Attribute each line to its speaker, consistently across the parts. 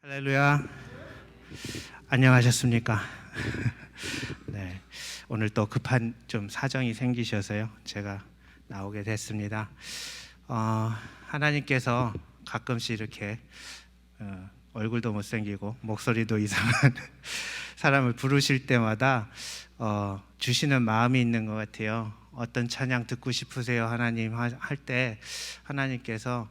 Speaker 1: 할렐루야. 안녕하셨습니까? 네, 오늘 또 급한 좀 사정이 생기셔서요 제가 나오게 됐습니다. 하나님께서 가끔씩 이렇게 얼굴도 못생기고 목소리도 이상한 사람을 부르실 때마다 주시는 마음이 있는 것 같아요. 어떤 찬양 듣고 싶으세요 하나님 할 때 하나님께서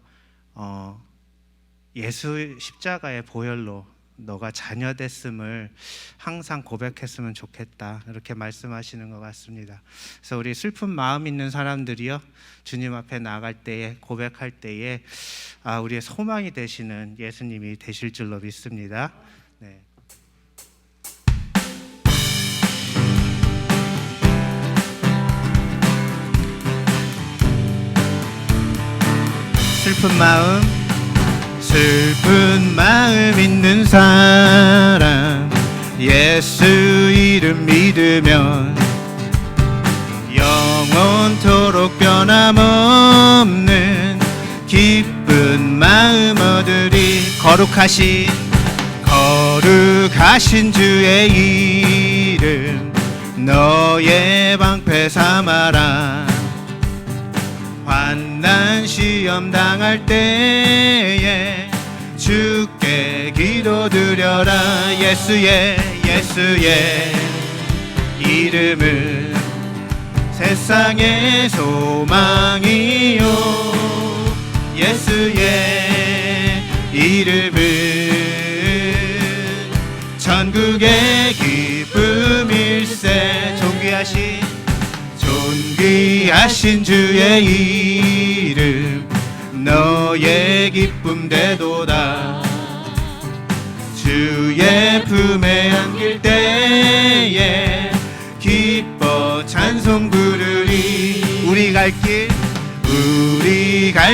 Speaker 1: 예수 십자가의 보혈로 너가 자녀 됐음을 항상 고백했으면 좋겠다, 이렇게 말씀하시는 것 같습니다. 그래서 우리 슬픈 마음 있는 사람들이요, 주님 앞에 나갈 때에, 고백할 때에 우리의 소망이 되시는 예수님이 되실 줄로 믿습니다. 네. 슬픈 마음 있는 사람, 예수 이름 믿으면 영원토록 변함없는 기쁜 마음 얻으리. 거룩하신 주의 이름 너의 방패 삼아라. 환난 시험 당할 때에 주께 기도드려라. 예수의 이름은 세상의 소망이요, 예수의 이름은 천국의 기쁨일세. 존귀하신 주의 이름 너의 기쁨 되도다. 주의 품에 안길 때에 기뻐 찬송 부르리. 우리 갈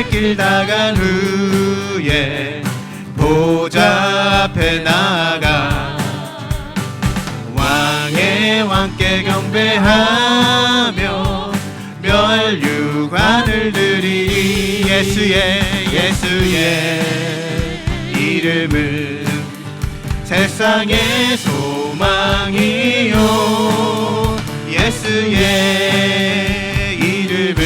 Speaker 1: 길 나간 후에 보좌 앞에 나가 왕의 왕께 경배하며 멸류관을 드리리. 예수의 이름은 세상의 소망이요, 예수의 이름은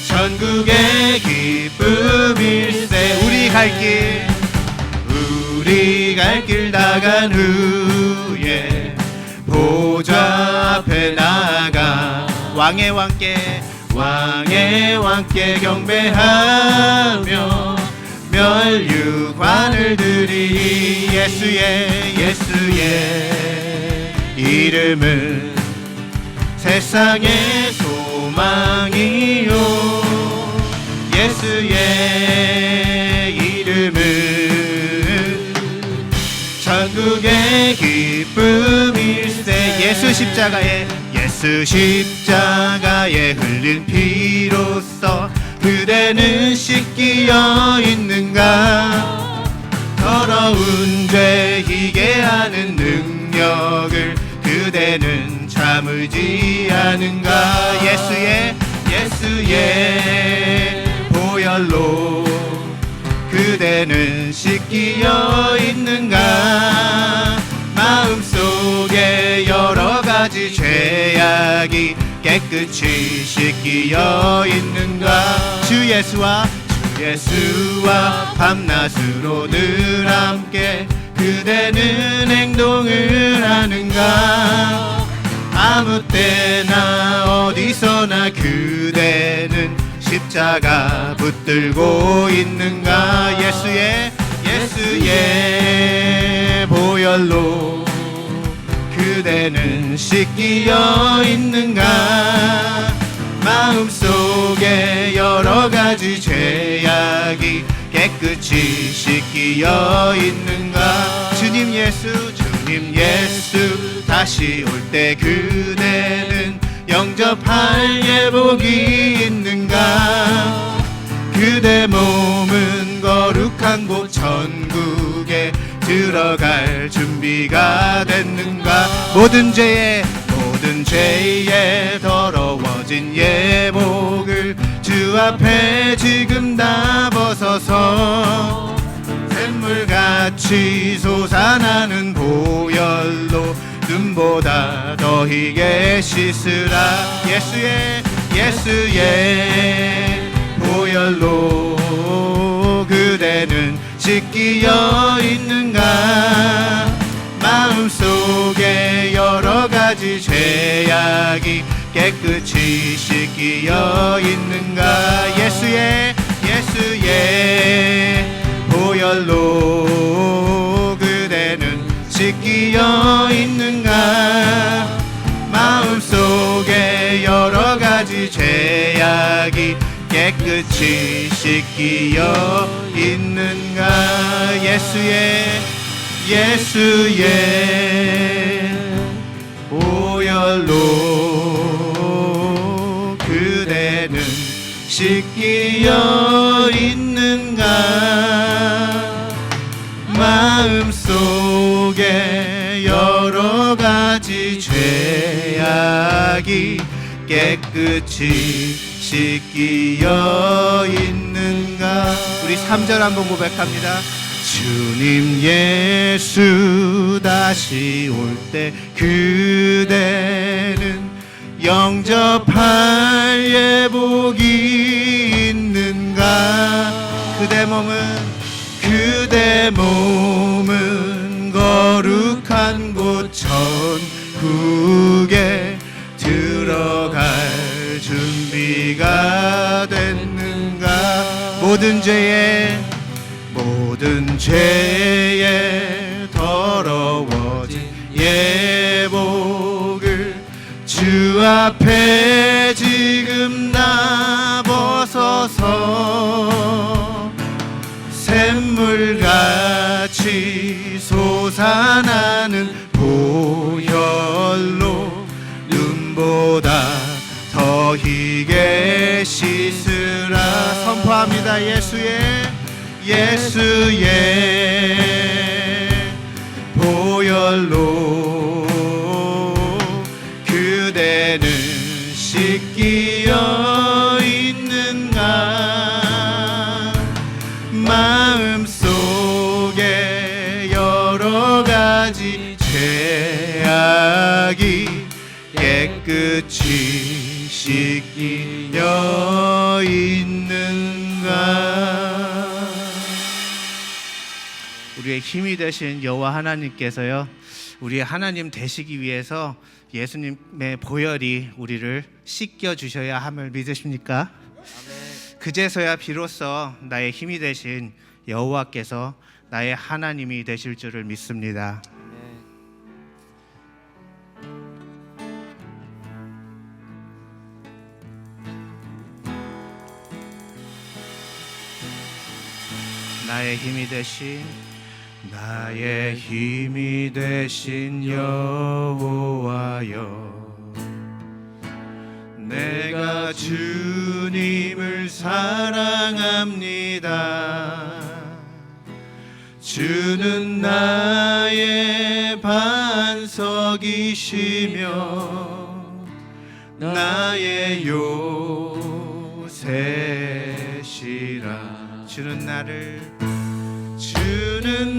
Speaker 1: 천국의 기쁨일세. 우리 갈 길 나간 후에 보좌 앞에 나가 왕의 왕께 경배하며 멸류관을 드리리. 예수의 이름은 세상의 소망이요, 예수의 이름은 천국의 기쁨일세. 예수 십자가에 흘린 피로써 그대는 씻기어 있는가. 더러운 죄 희게 하는 능력을 그대는 참을지 않은가. 예수의 보혈로 그대는 씻기어 있는가. 마음속에 여러 가지 죄악이 깨끗이 씻기어 있는가. 주 예수와 밤낮으로 늘 함께 그대는 행동을 하는가. 아무 때나 어디서나 그대는 십자가 붙들고 있는가. 예수의 보혈로 그대는 씻기어 있는가. 마음속에 여러 가지 죄악이 깨끗이 씻기어 있는가. 주님 예수 다시 올 때 그대는 영접할 예복이 있는가. 그대 몸은 거룩한 곳 천국에 들어갈 준비가 됐는가. 모든 죄에 더러워진 예복을 주 앞에 지금 다 벗어서 샘물같이 솟아나는 보혈로 눈보다 더 희게 씻으라. 예수의 보혈로 그대는 씻기어 있는가. 마음속에 여러 가지 죄악이 깨끗이 씻기어 있는가. 예수의 보혈로 그대는 씻기어 있는가. 마음속에 여러 가지 죄악이 깨끗이 씻기어 있는가. 예수의 보혈로 그대는 씻기어 있는가. 마음속에 여러 가지 죄악이 깨끗이 씻기어 있는가. 우리 3절 한번 고백합니다. 주님 예수 다시 올 때 그대는 영접할 예복이 있는가. 그대 몸은 거룩한 곳 천국에 들어갈 준비가 됐는가. 모든 죄에 더러워진 예복을 주 앞에 지금 다 벗어서 샘물같이 솟아나는 보혈로 눈보다 더 희게 씻으라. 선포합니다. 예수의 보혈로 그대는 씻기어 있는가. 마음속에 여러 가지 죄악이 깨끗이 씻기어 있는가. 우리의 힘이 되신 여호와 하나님께서요, 우리의 하나님 되시기 위해서 예수님의 보혈이 우리를 씻겨 주셔야 함을 믿으십니까? 그제서야 비로소 나의 힘이 되신 여호와께서 나의 하나님이 되실 줄을 믿습니다. 나의 힘이 되신 여호와여, 내가 주님을 사랑합니다. 주는 나의 반석이시며 나의 요새시라. 주는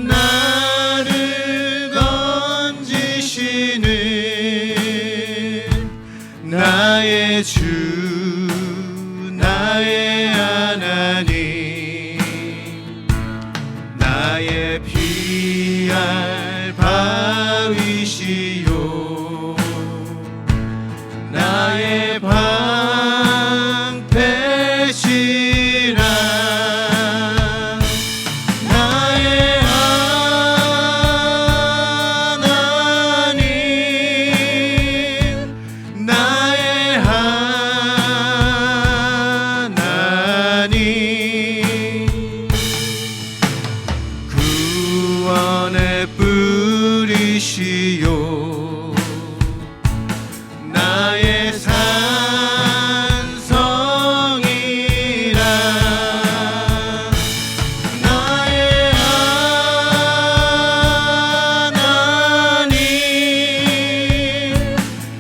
Speaker 1: 나를 건지시는 나의 주, 나의 하나님, 나의 피할 바위시요, 나의 방패시라. 구원의 뿌리시요, 나의 산성이라. 나의 하나님,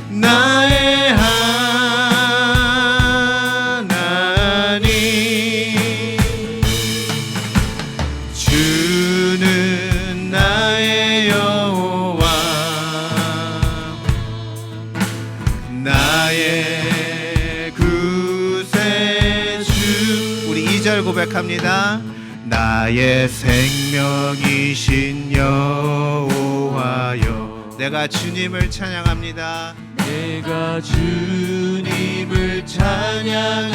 Speaker 1: 나의 하나님. 주는 고백합니다. 나의 생명이신 여호와여. 내가 주님을 찬양합니다.
Speaker 2: 내가 주님을 찬양합니다.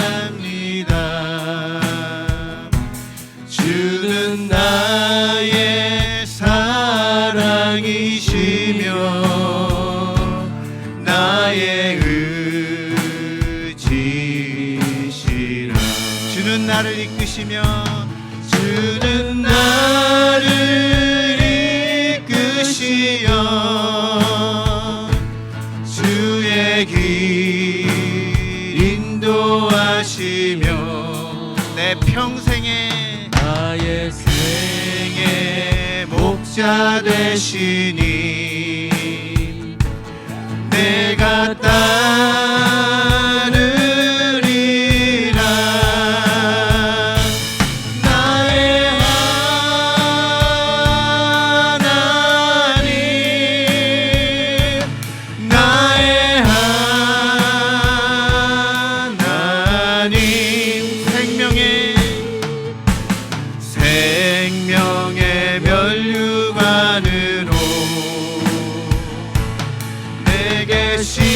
Speaker 2: 주는 나의 사랑이시며 나의 의지시라.
Speaker 1: 주는 나를 이끄시며
Speaker 2: 주는 나를 이끄시어 주의 길 인도하시며
Speaker 1: 내 평생에
Speaker 2: 나의 생의 목자 되시니 내가 따르리라. 나의 하나님, 나의 하나님, 생명의 면류관으로 내게 씌우소서.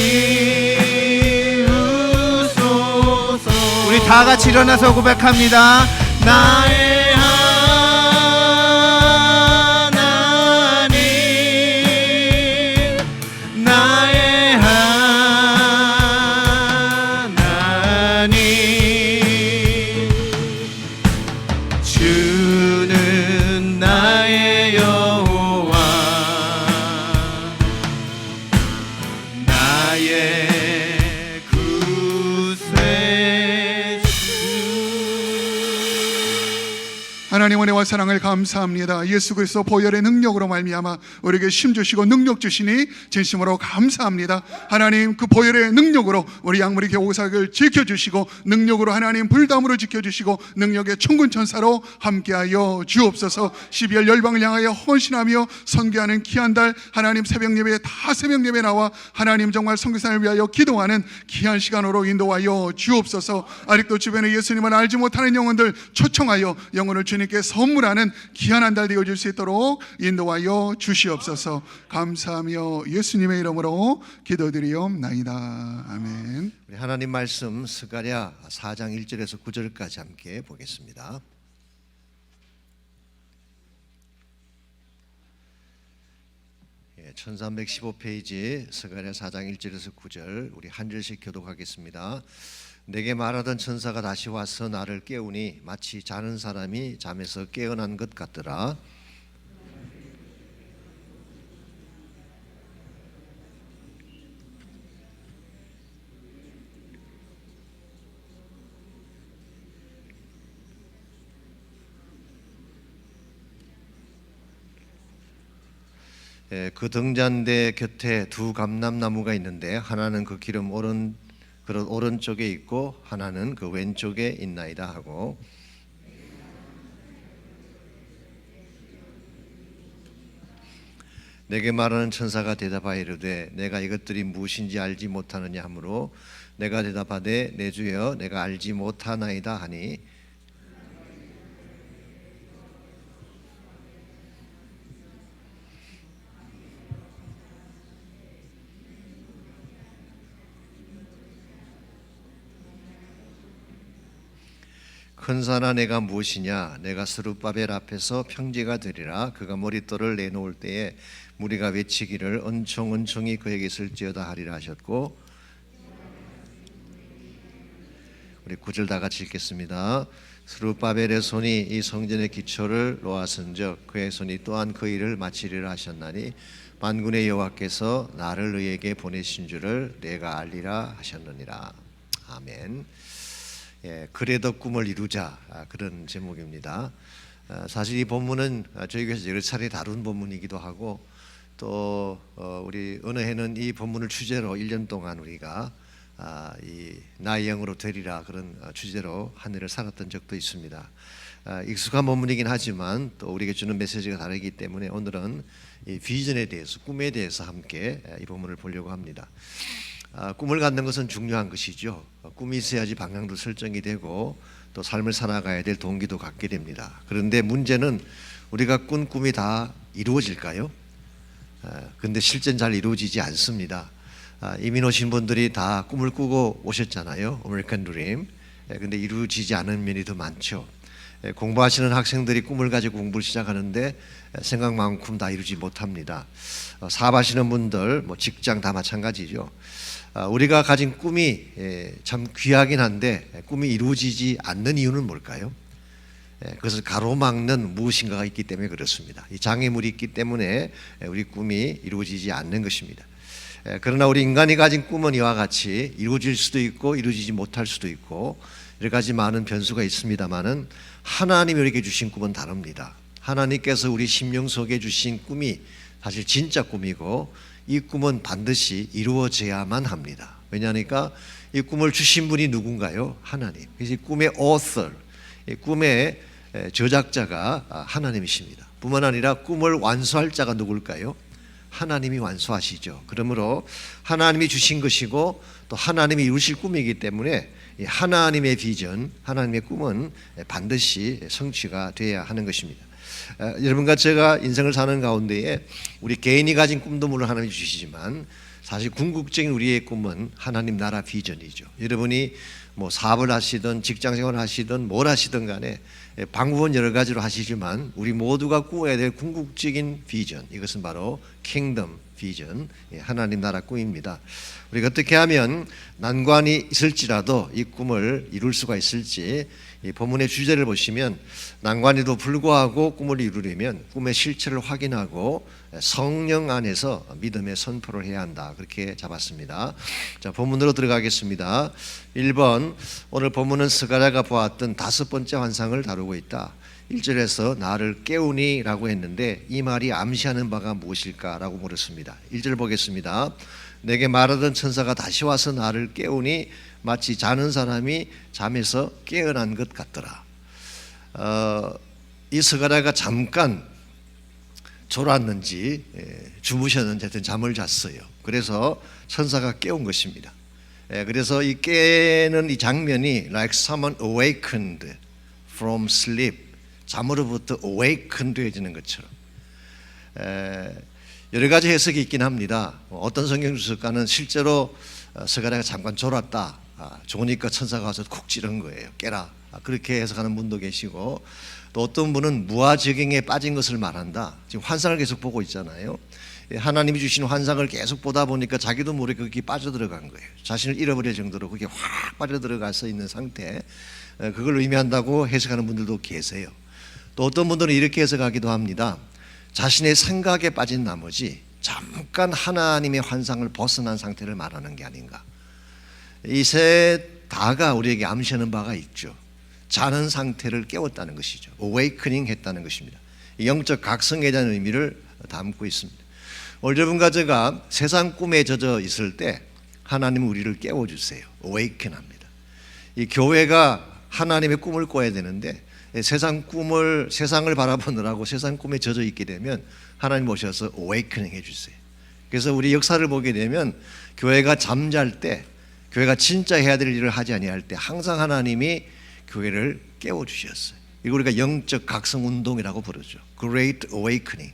Speaker 1: 우리 다 같이 일어나서 고백합니다.
Speaker 2: 나의 하나님, 나의 하나님, 주는 나의 여호와, 나의 구세주.
Speaker 3: 하나님 은혜와 사랑을 감사합니다. 예수 그리스도 보혈의 능력으로 말미암아 우리에게 힘 주시고 능력 주시니 진심으로 감사합니다. 하나님 그 보혈의 능력으로 우리 양무리 교우사역을 지켜주시고 능력으로 하나님 불담으로 지켜주시고 능력의 천군천사로 함께하여 주옵소서. 12월 열방을 향하여 헌신하며 선교하는 귀한 달 하나님 새벽 예배에 다 새벽 예배 나와 하나님 정말 선교사를 위하여 기도하는 귀한 시간으로 인도하여 주옵소서. 아직도 주변에 예수님을 알지 못하는 영혼들 초청하여 영혼을 주님께 선물하는 귀한 한 달 되어질 수 있도록 인도하여 주시옵소서. 감사하며 예수님의 이름으로 기도드리옵나이다. 아멘.
Speaker 4: 우리 하나님 말씀 스가랴 4장 1절에서 9절까지 함께 보겠습니다. 1315페이지 스가랴 4장 1절에서 9절 우리 한 절씩 교독하겠습니다. 내게 말하던 천사가 다시 와서 나를 깨우니 마치 자는 사람이 잠에서 깨어난 것 같더라. 그 등잔대 곁에 두 감람나무가 있는데 하나는 그 기름 오른쪽에 있고 하나는 그 왼쪽에 있나이다 하고, 내게 말하는 천사가 대답하여 이르되 내가 이것들이 무엇인지 알지 못하느냐 하므로 내가 대답하되 내 주여 내가 알지 못하나이다 하니, 큰사나 내가 무엇이냐? 내가 스룹바벨 앞에서 평지가 되리라. 그가 머릿돌을 내놓을 때에 무리가 외치기를 은총은총이 그에게 있을지어다 하리라 하셨고, 우리 9절 다 같이 읽겠습니다. 스룹바벨의 손이 이 성전의 기초를 놓았은즉 그의 손이 또한 그 일을 마치리라 하셨나니 만군의 여호와께서 나를 너희에게 보내신 줄을 내가 알리라 하셨느니라. 아멘. 그래도 꿈을 이루자, 그런 제목입니다. 사실 이 본문은 저희 교회에서 여러 차례 다룬 본문이기도 하고, 또 우리 어느 해는 이 본문을 주제로 1년 동안 우리가 이 나의 영으로 되리라 그런 주제로 한 해를 살았던 적도 있습니다. 익숙한 본문이긴 하지만 또 우리에게 주는 메시지가 다르기 때문에 오늘은 이 비전에 대해서, 꿈에 대해서 함께 이 본문을 보려고 합니다. 꿈을 갖는 것은 중요한 것이죠. 꿈이 있어야지 방향도 설정이 되고 또 삶을 살아가야 될 동기도 갖게 됩니다. 그런데 문제는 우리가 꾼 꿈이 다 이루어질까요? 근데 실제는 잘 이루어지지 않습니다. 이민 오신 분들이 다 꿈을 꾸고 오셨잖아요. 아메리칸 드림. 근데 이루어지지 않은 면이 더 많죠. 공부하시는 학생들이 꿈을 가지고 공부를 시작하는데 생각만큼 다 이루지 못합니다. 사업하시는 분들, 직장 다 마찬가지죠. 우리가 가진 꿈이 참 귀하긴 한데 꿈이 이루어지지 않는 이유는 뭘까요? 그것을 가로막는 무엇인가가 있기 때문에 그렇습니다. 이 장애물이 있기 때문에 우리 꿈이 이루어지지 않는 것입니다. 그러나 우리 인간이 가진 꿈은 이와 같이 이루어질 수도 있고 이루어지지 못할 수도 있고 여러 가지 많은 변수가 있습니다만은 하나님이 우리에게 주신 꿈은 다릅니다. 하나님께서 우리 심령 속에 주신 꿈이 사실 진짜 꿈이고 이 꿈은 반드시 이루어져야만 합니다. 왜냐하니까 이 꿈을 주신 분이 누군가요? 하나님. 그래서 이 꿈의 author, 이 꿈의 저작자가 하나님이십니다. 뿐만 아니라 꿈을 완수할 자가 누굴까요? 하나님이 완수하시죠. 그러므로 하나님이 주신 것이고 또 하나님이 이루실 꿈이기 때문에 하나님의 비전, 하나님의 꿈은 반드시 성취가 돼야 하는 것입니다. 여러분과 제가 인생을 사는 가운데에 우리 개인이 가진 꿈도 물론 하나님이 주시지만 사실 궁극적인 우리의 꿈은 하나님 나라 비전이죠. 여러분이 사업을 하시든 직장생활을 하시든 뭘 하시든 간에 방법은 여러 가지로 하시지만 우리 모두가 꾸어야 될 궁극적인 비전, 이것은 바로 킹덤 비전, 하나님 나라 꿈입니다. 우리가 어떻게 하면 난관이 있을지라도 이 꿈을 이룰 수가 있을지 이 본문의 주제를 보시면 난관에도 불구하고 꿈을 이루려면 꿈의 실체를 확인하고 성령 안에서 믿음의 선포를 해야 한다, 그렇게 잡았습니다. 자, 본문으로 들어가겠습니다. 1번, 오늘 본문은 스가랴가 보았던 5번째 환상을 다루고 있다. 1절에서 나를 깨우니 라고 했는데 이 말이 암시하는 바가 무엇일까 라고 물었습니다. 1절 보겠습니다. 내게 말하던 천사가 다시 와서 나를 깨우니 마치 자는 사람이 잠에서 깨어난 것 같더라. 이 스가랴가 잠깐 졸았는지 주무셨는지 하여튼 잠을 잤어요. 그래서 천사가 깨운 것입니다. 그래서 이 깨는 이 장면이 like someone awakened from sleep, 잠으로부터 awakened 해지는 것처럼 여러 가지 해석이 있긴 합니다. 어떤 성경 주석가는 실제로 스가랴가 잠깐 졸았다, 좋으니까 천사가 와서 콕 찌른 거예요. 깨라, 그렇게 해석하는 분도 계시고, 또 어떤 분은 무아지경에 빠진 것을 말한다. 지금 환상을 계속 보고 있잖아요. 하나님이 주신 환상을 계속 보다 보니까 자기도 모르게 거기 빠져들어간 거예요. 자신을 잃어버릴 정도로 그게 확 빠져들어가서 있는 상태, 그걸 의미한다고 해석하는 분들도 계세요. 또 어떤 분들은 이렇게 해석하기도 합니다. 자신의 생각에 빠진 나머지 잠깐 하나님의 환상을 벗어난 상태를 말하는 게 아닌가. 이 세 다가 우리에게 암시하는 바가 있죠. 자는 상태를 깨웠다는 것이죠. awakening 했다는 것입니다. 영적 각성에 대한 의미를 담고 있습니다. 오늘 여러분과 제가 세상 꿈에 젖어 있을 때 하나님은 우리를 깨워주세요. awaken 합니다. 이 교회가 하나님의 꿈을 꿔야 되는데 세상을 바라보느라고 세상 꿈에 젖어 있게 되면 하나님 오셔서 awakening 해주세요. 그래서 우리 역사를 보게 되면 교회가 잠잘 때, 교회가 진짜 해야 될 일을 하지 아니할 때 항상 하나님이 교회를 깨워주셨어요. 이거 우리가 영적 각성 운동이라고 부르죠. Great Awakening.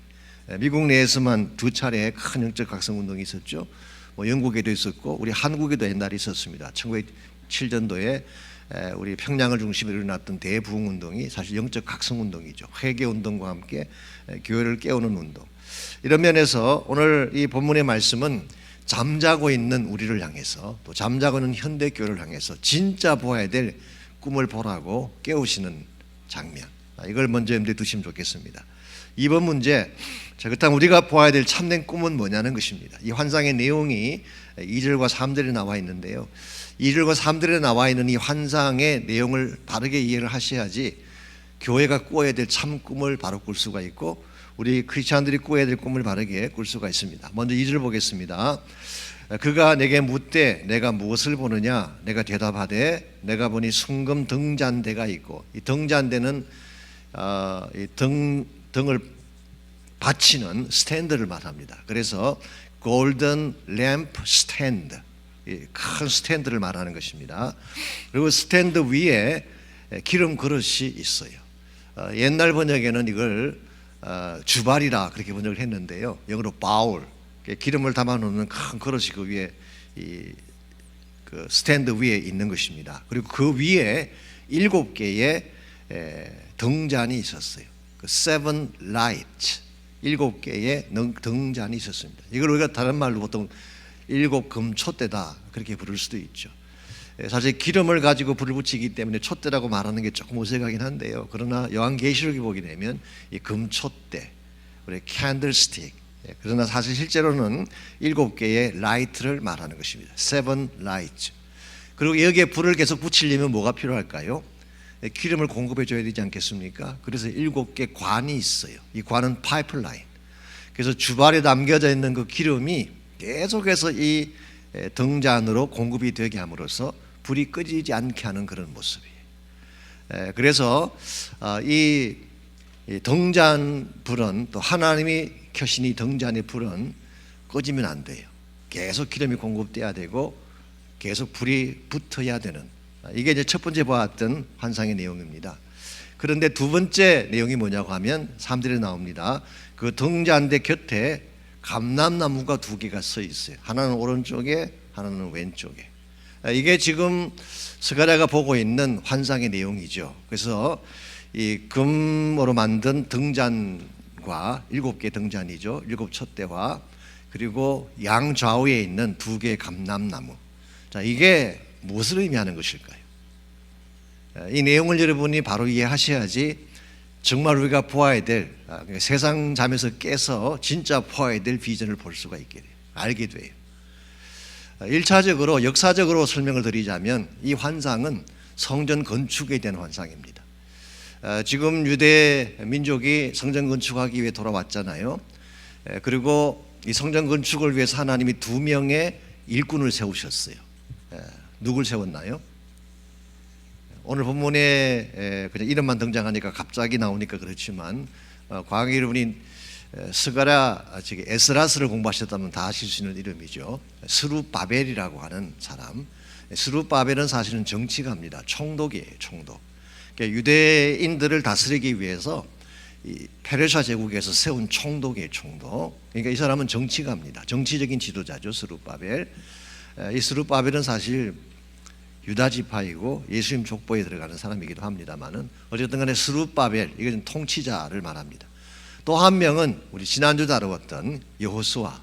Speaker 4: 미국 내에서만 2차례 큰 영적 각성 운동이 있었죠. 영국에도 있었고 우리 한국에도 옛날에 있었습니다. 1907년도에 우리 평양을 중심으로 일어났던 대부흥 운동이 사실 영적 각성 운동이죠. 회개 운동과 함께 교회를 깨우는 운동. 이런 면에서 오늘 이 본문의 말씀은 잠자고 있는 우리를 향해서, 또 잠자고 있는 현대 교회를 향해서 진짜 보아야 될 꿈을 보라고 깨우시는 장면, 이걸 먼저 염두에 두시면 좋겠습니다. 2번 문제, 자, 그렇다면 우리가 보아야 될 참된 꿈은 뭐냐는 것입니다. 이 환상의 내용이 2절과 3절에 나와 있는데요, 2절과 3절에 나와 있는 이 환상의 내용을 바르게 이해를 하셔야지 교회가 꾸어야 될 참 꿈을 바로 꿀 수가 있고 우리 크리스찬들이 꾸어야 될 꿈을 바르게 꿀 수가 있습니다. 먼저 2절 보겠습니다. 그가 내게 묻되 내가 무엇을 보느냐? 내가 대답하되 내가 보니 순금 등잔대가 있고, 이 등잔대는 이 등을 받치는 스탠드를 말합니다. 그래서 골든 램프 스탠드, 큰 스탠드를 말하는 것입니다. 그리고 스탠드 위에 기름 그릇이 있어요. 옛날 번역에는 이걸 주발이라 그렇게 번역을 했는데요. 영어로 바울, 기름을 담아놓는 큰 그릇이 그 위에 그 스탠드 위에 있는 것입니다. 그리고 그 위에 7개의 등잔이 있었어요. 그 seven lights, 7개의 등잔이 있었습니다. 이걸 우리가 다른 말로 보통 7 금촛대다 그렇게 부를 수도 있죠. 사실 기름을 가지고 불을 붙이기 때문에 촛대라고 말하는 게 조금 어색하긴 한데요. 그러나 요한계시록에 보게 되면 이 금촛대, 우리 candlestick, 그러나 사실 실제로는 7개의 라이트를 말하는 것입니다. seven lights. 그리고 여기에 불을 계속 붙이려면 뭐가 필요할까요? 기름을 공급해 줘야 되지 않겠습니까? 그래서 7개 관이 있어요. 이 관은 파이프라인. 그래서 주발에 담겨져 있는 그 기름이 계속해서 이 등잔으로 공급이 되게 함으로써 불이 꺼지지 않게 하는 그런 모습이에요. 그래서 이 등잔 불은, 또 하나님이 켜신 이 등잔의 불은 꺼지면 안 돼요. 계속 기름이 공급돼야 되고 계속 불이 붙어야 되는, 이게 이제 첫 번째 보았던 환상의 내용입니다. 그런데 두 번째 내용이 뭐냐고 하면 3절에 나옵니다. 그 등잔대 곁에 감람나무가 2개가 서 있어요. 하나는 오른쪽에, 하나는 왼쪽에. 이게 지금 스가랴가 보고 있는 환상의 내용이죠. 그래서 이 금으로 만든 등잔과 7개 등잔이죠. 7 촛대와 그리고 양좌우에 있는 2개의 감람나무. 자, 이게 무엇을 의미하는 것일까요? 이 내용을 여러분이 바로 이해하셔야지 정말 우리가 보아야 될, 세상 잠에서 깨서 진짜 보아야 될 비전을 볼 수가 있게 돼요. 알게 돼요. 1차적으로 역사적으로 설명을 드리자면 이 환상은 성전 건축에 대한 환상입니다. 지금 유대 민족이 성전 건축하기 위해 돌아왔잖아요. 그리고 이 성전 건축을 위해서 하나님이 2명의 일꾼을 세우셨어요. 누굴 세웠나요? 오늘 본문에 그냥 이름만 등장하니까 갑자기 나오니까 그렇지만 과거에 여러분이 스가랴, 즉 에스라스를 공부하셨다면 다 아실 수 있는 이름이죠. 스룹바벨이라고 하는 사람. 스룹바벨은 사실은 정치가입니다. 총독이에요. 총독. 그러니까 유대인들을 다스리기 위해서 이 페르시아 제국에서 세운 총독이에요. 총독. 그러니까 이 사람은 정치가입니다. 정치적인 지도자죠. 스룹바벨. 이 스룹바벨은 사실 유다 지파이고 예수님 족보에 들어가는 사람이기도 합니다만은 어쨌든 간에 스룹바벨, 이건 통치자를 말합니다. 또 한 명은 우리 지난주 다루었던 여호수아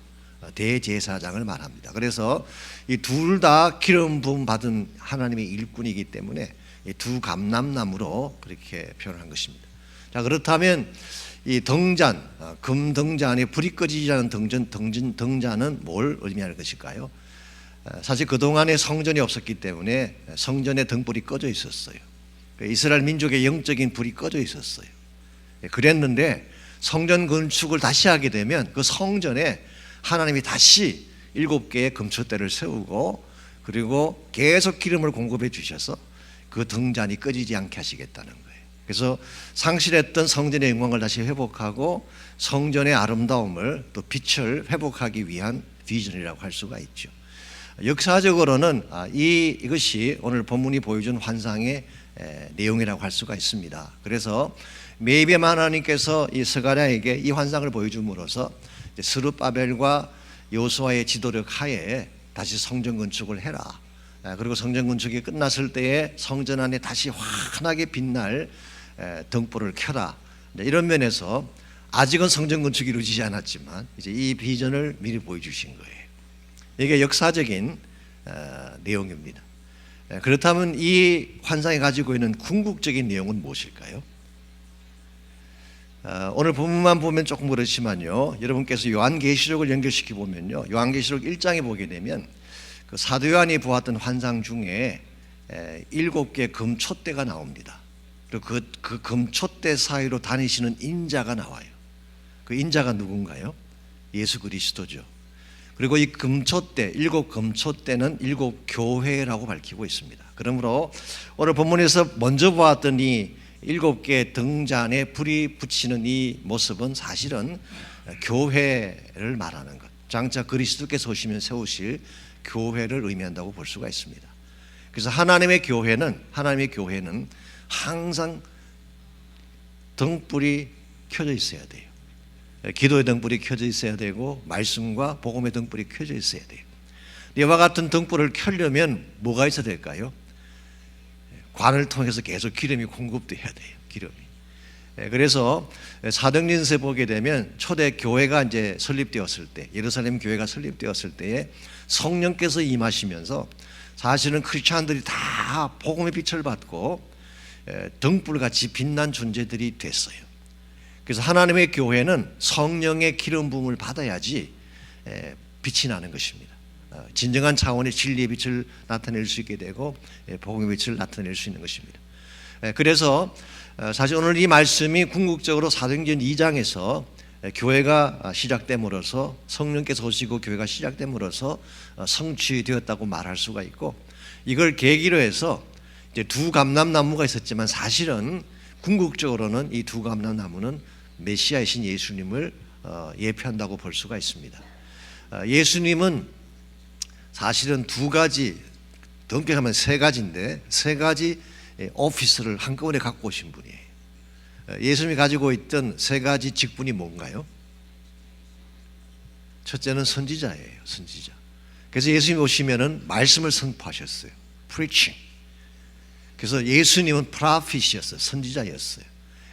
Speaker 4: 대제사장을 말합니다. 그래서 이 둘 다 기름 부음 받은 하나님의 일꾼이기 때문에 이 2 감람나무로 그렇게 표현한 것입니다. 자, 그렇다면 이 등잔, 금 등잔에 불이 꺼지지 않은 등잔은 뭘 의미하는 것일까요? 사실 그동안에 성전이 없었기 때문에 성전에 등불이 꺼져 있었어요. 이스라엘 민족의 영적인 불이 꺼져 있었어요. 그랬는데 성전 건축을 다시 하게 되면 그 성전에 하나님이 다시 7개의 금촛대를 세우고 그리고 계속 기름을 공급해 주셔서 그 등잔이 꺼지지 않게 하시겠다는 거예요. 그래서 상실했던 성전의 영광을 다시 회복하고 성전의 아름다움을, 또 빛을 회복하기 위한 비전이라고 할 수가 있죠. 역사적으로는 이것이 오늘 본문이 보여준 환상의 내용이라고 할 수가 있습니다. 그래서 메이비암 하나님께서 이 스가랴에게 이 환상을 보여줌으로써 스룹바벨과 여호수아의 지도력 하에 다시 성전 건축을 해라. 그리고 성전 건축이 끝났을 때에 성전 안에 다시 환하게 빛날 등불을 켜라. 이런 면에서 아직은 성전 건축이 이루어지지 않았지만 이제 이 비전을 미리 보여주신 거예요. 이게 역사적인 내용입니다. 그렇다면 이 환상이 가지고 있는 궁극적인 내용은 무엇일까요? 오늘 본문만 보면 조금 그렇지만요, 여러분께서 요한계시록을 연결시켜 보면요, 요한계시록 1장에 보게 되면 그 사도 요한이 보았던 환상 중에 7개 금촛대가 나옵니다. 그리고 그 금촛대 사이로 다니시는 인자가 나와요. 그 인자가 누군가요? 예수 그리스도죠. 그리고 이 금촛대, 7 금촛대는 7 교회라고 밝히고 있습니다. 그러므로 오늘 본문에서 먼저 보았던 이 7개 등잔에 불이 붙이는 이 모습은 사실은 교회를 말하는 것, 장차 그리스도께서 오시면 세우실 교회를 의미한다고 볼 수가 있습니다. 그래서 하나님의 교회는 항상 등불이 켜져 있어야 돼요. 기도의 등불이 켜져 있어야 되고 말씀과 복음의 등불이 켜져 있어야 돼요. 이와 같은 등불을 켜려면 뭐가 있어야 될까요? 관을 통해서 계속 기름이 공급돼야 돼요. 기름이. 그래서 사도행전서에 보게 되면 초대 교회가 이제 설립되었을 때, 예루살렘 교회가 설립되었을 때에 성령께서 임하시면서 사실은 크리스찬들이 다 복음의 빛을 받고 등불같이 빛난 존재들이 됐어요. 그래서 하나님의 교회는 성령의 기름 부음을 받아야지 빛이 나는 것입니다. 진정한 차원의 진리의 빛을 나타낼 수 있게 되고 복음의 빛을 나타낼 수 있는 것입니다. 그래서 사실 오늘 이 말씀이 궁극적으로 사도행전 2장에서 교회가 시작됨으로써 성령께서 오시고 교회가 시작됨으로써 성취되었다고 말할 수가 있고, 이걸 계기로 해서 이제 두 감람나무가 있었지만 사실은 궁극적으로는 이 두 감람나무는 메시아이신 예수님을 예표한다고 볼 수가 있습니다. 예수님은 사실은 두 가지, 더 엄격하면 세 가지인데 세 가지 오피스를 한꺼번에 갖고 오신 분이에요. 예수님이 가지고 있던 세 가지 직분이 뭔가요? 첫째는 선지자예요. 선지자. 그래서 예수님이 오시면은 말씀을 선포하셨어요. preaching. 그래서 예수님은 프로핏이었어요. 선지자였어요.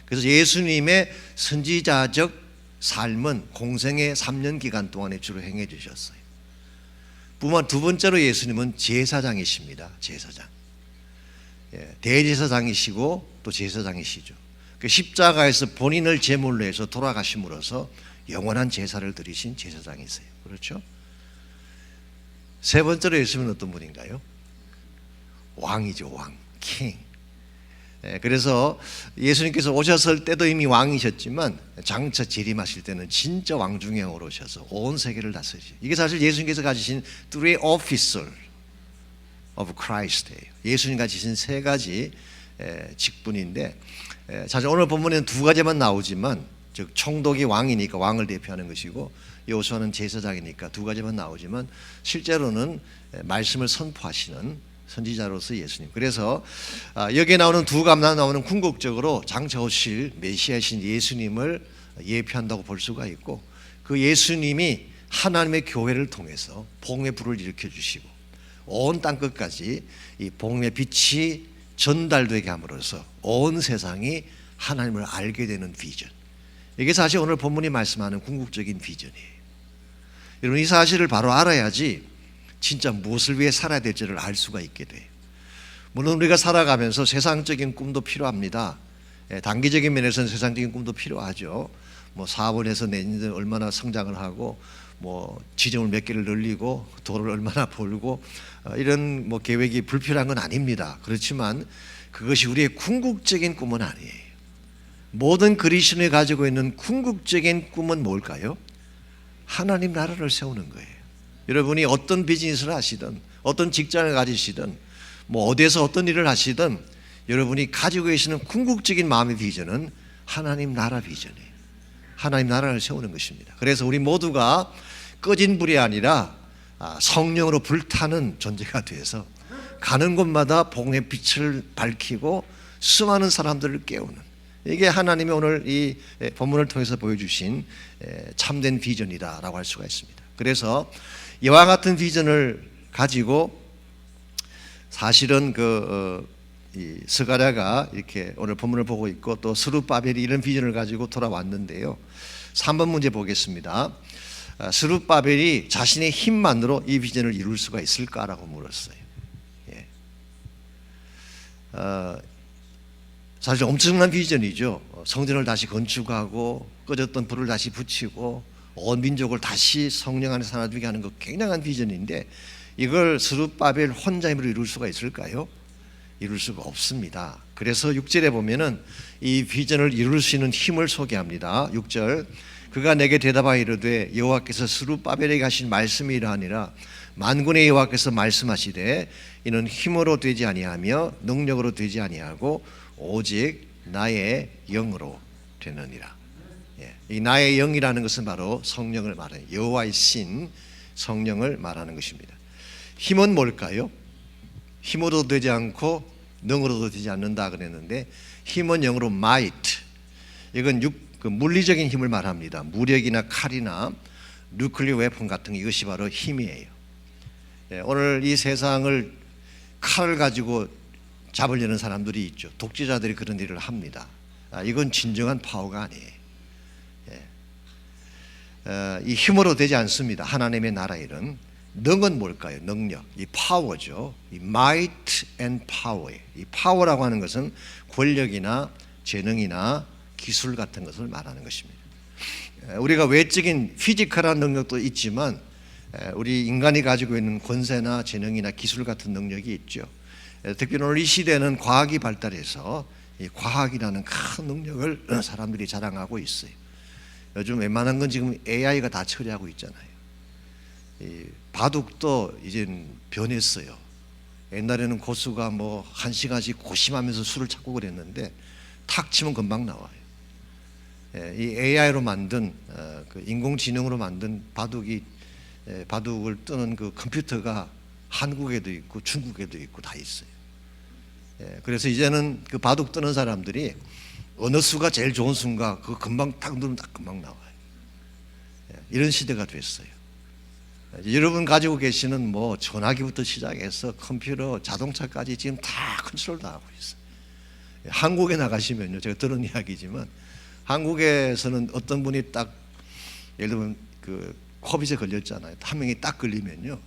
Speaker 4: 그래서 예수님의 선지자적 삶은 공생의 3년 기간 동안에 주로 행해 주셨어요. 뿐만 두 번째로 예수님은 제사장이십니다. 제사장. 대제사장이시고 또 제사장이시죠. 그 십자가에서 본인을 제물로 해서 돌아가심으로써 영원한 제사를 드리신 제사장이세요. 그렇죠? 세 번째로 예수님은 어떤 분인가요? 왕이죠. 왕, king. 그래서 예수님께서 오셨을 때도 이미 왕이셨지만 장차 재림하실 때는 진짜 왕 중에 왕으로 오셔서 온 세계를 다스리죠. 이게 사실 예수님께서 가지신 three officer of Christ예요. 예수님 가지신 세 가지 직분인데, 사실 오늘 본문에는 두 가지만 나오지만, 즉 총독이 왕이니까 왕을 대표하는 것이고 여호수아는 제사장이니까 두 가지만 나오지만 실제로는 말씀을 선포하시는 선지자로서 예수님. 그래서 여기에 나오는 두 감람나무는 궁극적으로 장차 오실 메시아이신 예수님을 예표한다고 볼 수가 있고, 그 예수님이 하나님의 교회를 통해서 복음의 불을 일으켜 주시고 온 땅끝까지 이 복음의 빛이 전달되게 함으로써 온 세상이 하나님을 알게 되는 비전. 이게 사실 오늘 본문이 말씀하는 궁극적인 비전이에요. 여러분, 이 사실을 바로 알아야지 진짜 무엇을 위해 살아야 될지를 알 수가 있게 돼요. 물론 우리가 살아가면서 세상적인 꿈도 필요합니다. 단기적인 면에서는 세상적인 꿈도 필요하죠. 뭐 사업을 해서 내년에 얼마나 성장을 하고, 뭐 지점을 몇 개를 늘리고, 돈을 얼마나 벌고, 이런 뭐 계획이 불필요한 건 아닙니다. 그렇지만 그것이 우리의 궁극적인 꿈은 아니에요. 모든 그리스도인이 가지고 있는 궁극적인 꿈은 뭘까요? 하나님 나라를 세우는 거예요. 여러분이 어떤 비즈니스를 하시든 어떤 직장을 가지시든 뭐 어디에서 어떤 일을 하시든 여러분이 가지고 계시는 궁극적인 마음의 비전은 하나님 나라 비전이에요. 하나님 나라를 세우는 것입니다. 그래서 우리 모두가 꺼진 불이 아니라 성령으로 불타는 존재가 되어서 가는 곳마다 복음의 빛을 밝히고 수많은 사람들을 깨우는, 이게 하나님이 오늘 이 본문을 통해서 보여주신 참된 비전이다라고 할 수가 있습니다. 그래서 이와 같은 비전을 가지고 사실은 이 스가랴가 이렇게 오늘 본문을 보고 있고 또 스룹바벨이 이런 비전을 가지고 돌아왔는데요. 3번 문제 보겠습니다. 스룹바벨이 자신의 힘만으로 이 비전을 이룰 수가 있을까라고 물었어요. 사실 엄청난 비전이죠. 성전을 다시 건축하고 꺼졌던 불을 다시 붙이고 온 민족을 다시 성령 안에 살아두게 하는 것, 굉장한 비전인데 이걸 스룹바벨 혼자 힘으로 이룰 수가 있을까요? 이룰 수가 없습니다. 그래서 6절에 보면은 이 비전을 이룰 수 있는 힘을 소개합니다. 6절, 그가 내게 대답하여 이르되 여호와께서 스룹바벨에게 하신 말씀이 이러하니라. 만군의 여호와께서 말씀하시되 이는 힘으로 되지 아니하며 능력으로 되지 아니하고 오직 나의 영으로 되느니라. 이 나의 영이라는 것은 바로 성령을 말해요. 여호와의 신, 성령을 말하는 것입니다. 힘은 뭘까요? 힘으로 되지 않고 능으로도 되지 않는다 그랬는데 힘은 영어로 might. 이건 그 물리적인 힘을 말합니다. 무력이나 칼이나 뉴클리어 웨폰 같은 이것이 바로 힘이에요. 오늘 이 세상을 칼을 가지고 잡으려는 사람들이 있죠. 독재자들이 그런 일을 합니다. 이건 진정한 파워가 아니에요. 이 힘으로 되지 않습니다. 하나님의 나라 일은. 능은 뭘까요? 능력, 이 파워죠. 이 might and power. 이 파워라고 하는 것은 권력이나 재능이나 기술 같은 것을 말하는 것입니다. 우리가 외적인 피지컬한 능력도 있지만 우리 인간이 가지고 있는 권세나 재능이나 기술 같은 능력이 있죠. 특별히 오늘 이 시대는 과학이 발달해서 이 과학이라는 큰 능력을 사람들이 자랑하고 있어요. 요즘 웬만한 건 지금 AI가 다 처리하고 있잖아요. 이 바둑도 이젠 변했어요. 옛날에는 고수가 뭐 1시간씩 고심하면서 수를 찾고 그랬는데 탁 치면 금방 나와요. 이 AI로 만든 그 인공지능으로 만든 바둑을 뜨는 그 컴퓨터가 한국에도 있고 중국에도 있고 다 있어요. 그래서 이제는 그 바둑 뜨는 사람들이 어느 수가 제일 좋은 수인가 그 금방 딱 누르면 딱 금방 나와요. 이런 시대가 됐어요. 여러분 가지고 계시는 뭐 전화기부터 시작해서 컴퓨터, 자동차까지 지금 다 컨트롤 다 하고 있어요. 한국에 나가시면요, 제가 들은 이야기지만 한국에서는 어떤 분이 딱 예를 들면 그 코비드에 걸렸잖아요. 한 명이 딱 걸리면요,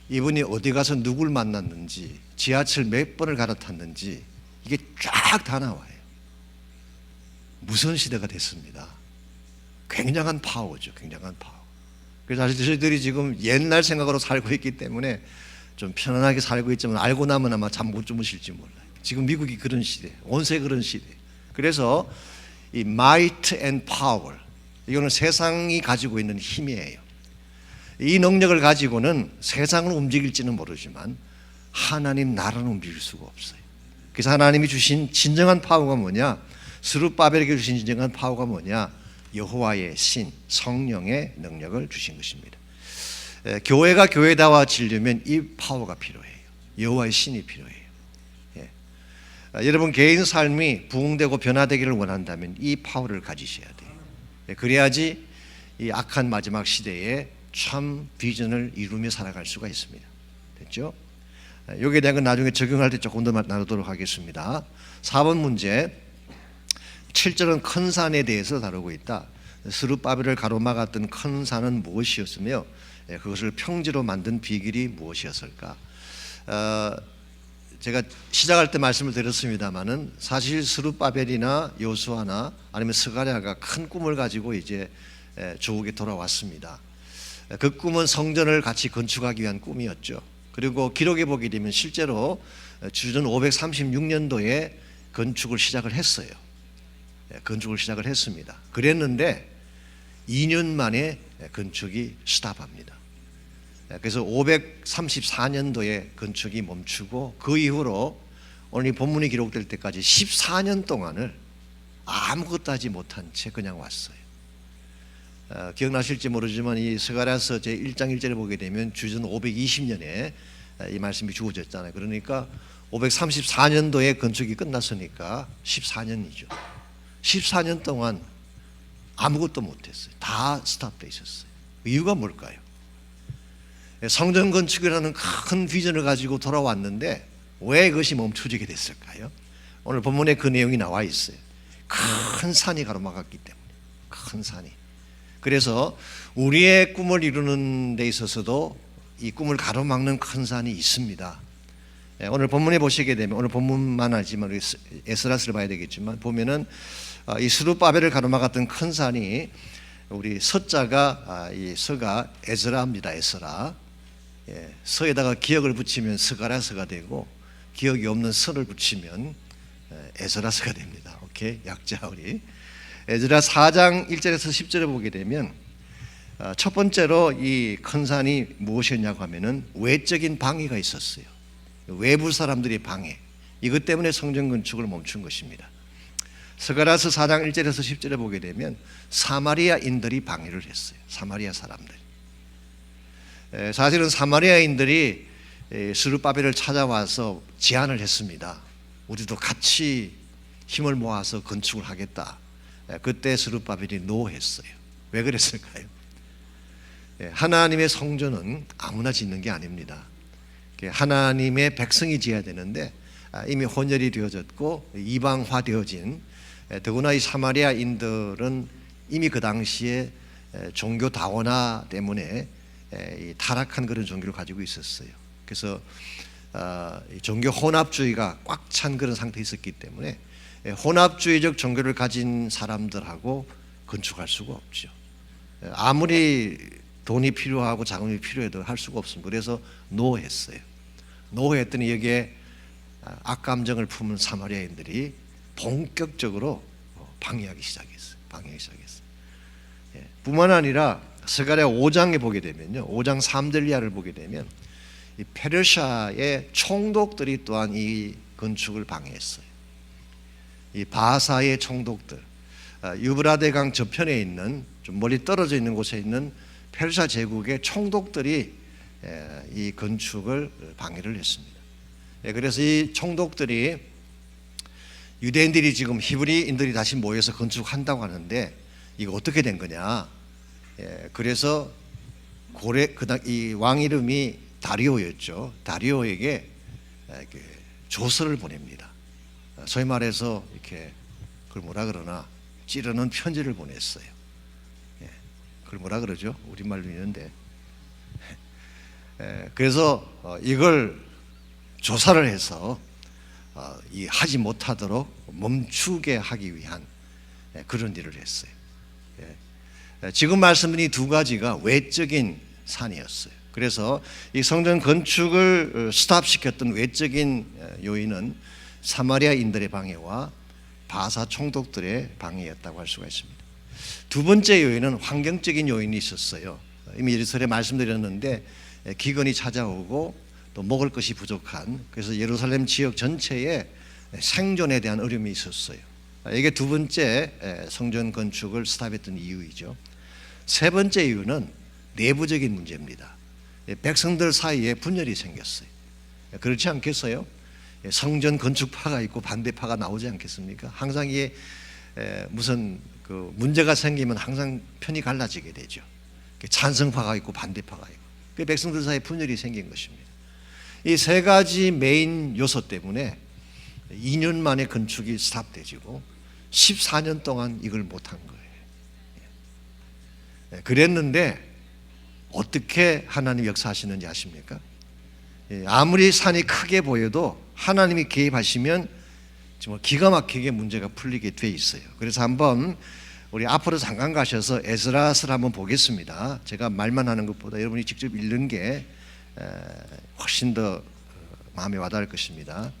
Speaker 4: 이분이 어디 가서 누굴 만났는지, 지하철 몇 번을 갈아탔는지 이게 쫙 다 나와요. 무서운 시대가 됐습니다. 굉장한 파워죠, 굉장한 파워. 그래서 사실 저희들이 지금 옛날 생각으로 살고 있기 때문에 좀 편안하게 살고 있지만 알고 나면 아마 잠 못 주무실지 몰라요. 지금 미국이 그런 시대, 온 세계 그런 시대. 그래서 이 might and power, 이거는 세상이 가지고 있는 힘이에요. 이 능력을 가지고는 세상을 움직일지는 모르지만 하나님 나라는 움직일 수가 없어요. 그래서 하나님이 주신 진정한 파워가 뭐냐? 스룹바벨에게 주신 진정한 파워가 뭐냐? 여호와의 신, 성령의 능력을 주신 것입니다. 교회가 교회다워지려면 이 파워가 필요해요. 여호와의 신이 필요해요. 여러분 개인 삶이 부흥되고 변화되기를 원한다면 이 파워를 가지셔야 돼요. 그래야지 이 악한 마지막 시대에 참 비전을 이루며 살아갈 수가 있습니다. 됐죠? 여기에 대한 건 나중에 적용할 때 조금 더 나누도록 하겠습니다. 4번 문제, 7절은 큰 산에 대해서 다루고 있다. 스룹바벨을 가로막았던 큰 산은 무엇이었으며 그것을 평지로 만든 비결이 무엇이었을까? 제가 시작할 때 말씀을 드렸습니다마는 사실 스룹바벨이나 요수아나 아니면 스가랴가 큰 꿈을 가지고 이제 조국에 돌아왔습니다. 그 꿈은 성전을 같이 건축하기 위한 꿈이었죠. 그리고 기록에 보게 되면 실제로 주전 536년도에 건축을 시작을 했어요. 건축을 시작을 했습니다. 그랬는데 2년 만에 건축이 스탑합니다. 그래서 534년도에 건축이 멈추고 그 이후로 오늘 이 본문이 기록될 때까지 14년 동안을 아무것도 하지 못한 채 그냥 왔어요. 기억나실지 모르지만 이 스가랴서 제 1장 1절에 보게 되면 주전 520년에 이 말씀이 주어졌잖아요. 그러니까 534년도에 건축이 끝났으니까 14년이죠. 14년 동안 아무것도 못했어요. 다 스탑돼 있었어요. 이유가 뭘까요? 성전 건축이라는 큰 비전을 가지고 돌아왔는데 왜 그것이 멈춰지게 됐을까요? 오늘 본문에 그 내용이 나와 있어요. 큰 산이 가로막았기 때문에. 큰 산이. 그래서 우리의 꿈을 이루는 데 있어서도 이 꿈을 가로막는 큰 산이 있습니다. 오늘 본문에 보시게 되면, 오늘 본문만 하지만 우리 에스라스를 봐야 되겠지만 보면은 이 스룹바벨을 가로막았던 큰 산이 우리 서자가 이 서가 에스라입니다. 에스라. 서에다가 기역을 붙이면 스가랴서가 되고 기역이 없는 서를 붙이면 에스라서가 됩니다. 오케이, 약자 우리 에스라 4장 1절에서 10절에 보게 되면 첫 번째로 이 큰 산이 무엇이었냐고 하면은 외적인 방해가 있었어요. 외부 사람들의 방해, 이것 때문에 성전 건축을 멈춘 것입니다. 스가랴서 4장 1절에서 10절에 보게 되면 사마리아인들이 방해를 했어요. 사마리아 사람들. 사실은 사마리아인들이 스룹바벨을 찾아와서 제안을 했습니다. 우리도 같이 힘을 모아서 건축을 하겠다. 그때 스룹바벨이 노했어요. 왜 그랬을까요? 하나님의 성전은 아무나 짓는 게 아닙니다. 하나님의 백성이 지어야 되는데 이미 혼혈이 되어졌고 이방화되어진, 더구나 이 사마리아인들은 이미 그 당시에 종교 다원화 때문에 타락한 그런 종교를 가지고 있었어요. 그래서 종교 혼합주의가 꽉 찬 그런 상태에 있었기 때문에 혼합주의적 종교를 가진 사람들하고 건축할 수가 없죠. 아무리 돈이 필요하고 자금이 필요해도 할 수가 없습니다. 그래서 노했어요. 노했더니 여기에 악감정을 품은 사마리아인들이 본격적으로 방해하기 시작했어요. 뿐만 아니라 스가랴 5장에 보게 되면요, 5장 3절 이하를 보게 되면 이 페르시아의 총독들이 또한 이 건축을 방해했어요. 이 바사의 총독들, 유브라데강 저편에 있는 좀 멀리 떨어져 있는 곳에 있는 페르시아 제국의 총독들이 이 건축을 방해를 했습니다. 그래서 이 총독들이 유대인들이 지금 히브리인들이 다시 모여서 건축한다고 하는데 이거 어떻게 된 거냐? 그래서 이 왕 이름이 다리오였죠. 다리오에게 조서를 보냅니다. 소위 말해서 이렇게 그걸 뭐라 그러나 찌르는 편지를 보냈어요. 그걸 뭐라 그러죠? 우리말로 있는데. 그래서 이걸 조사를 해서 하지 못하도록 멈추게 하기 위한 그런 일을 했어요. 지금 말씀드린 두 가지가 외적인 산이었어요. 그래서 이 성전 건축을 스탑시켰던 외적인 요인은 사마리아인들의 방해와 바사 총독들의 방해였다고 할 수가 있습니다. 두 번째 요인은 환경적인 요인이 있었어요. 이미 예전에 말씀드렸는데 기근이 찾아오고 또 먹을 것이 부족한, 그래서 예루살렘 지역 전체에 생존에 대한 어려움이 있었어요. 이게 두 번째 성전 건축을 스탑했던 이유이죠. 세 번째 이유는 내부적인 문제입니다. 백성들 사이에 분열이 생겼어요. 그렇지 않겠어요? 성전 건축파가 있고 반대파가 나오지 않겠습니까? 항상 이게 무슨 그 문제가 생기면 항상 편이 갈라지게 되죠. 찬성파가 있고 반대파가 있고, 그 백성들 사이에 분열이 생긴 것입니다. 이 세 가지 메인 요소 때문에 2년 만에 건축이 스탑되지고 14년 동안 이걸 못한 거예요. 그랬는데 어떻게 하나님 역사하시는지 아십니까? 아무리 산이 크게 보여도 하나님이 개입하시면 정말 기가 막히게 문제가 풀리게 돼 있어요. 그래서 한번 우리 앞으로 잠깐 가셔서 에스라서를 한번 보겠습니다. 제가 말만 하는 것보다 여러분이 직접 읽는 게 훨씬 더 마음에 와닿을 것입니다.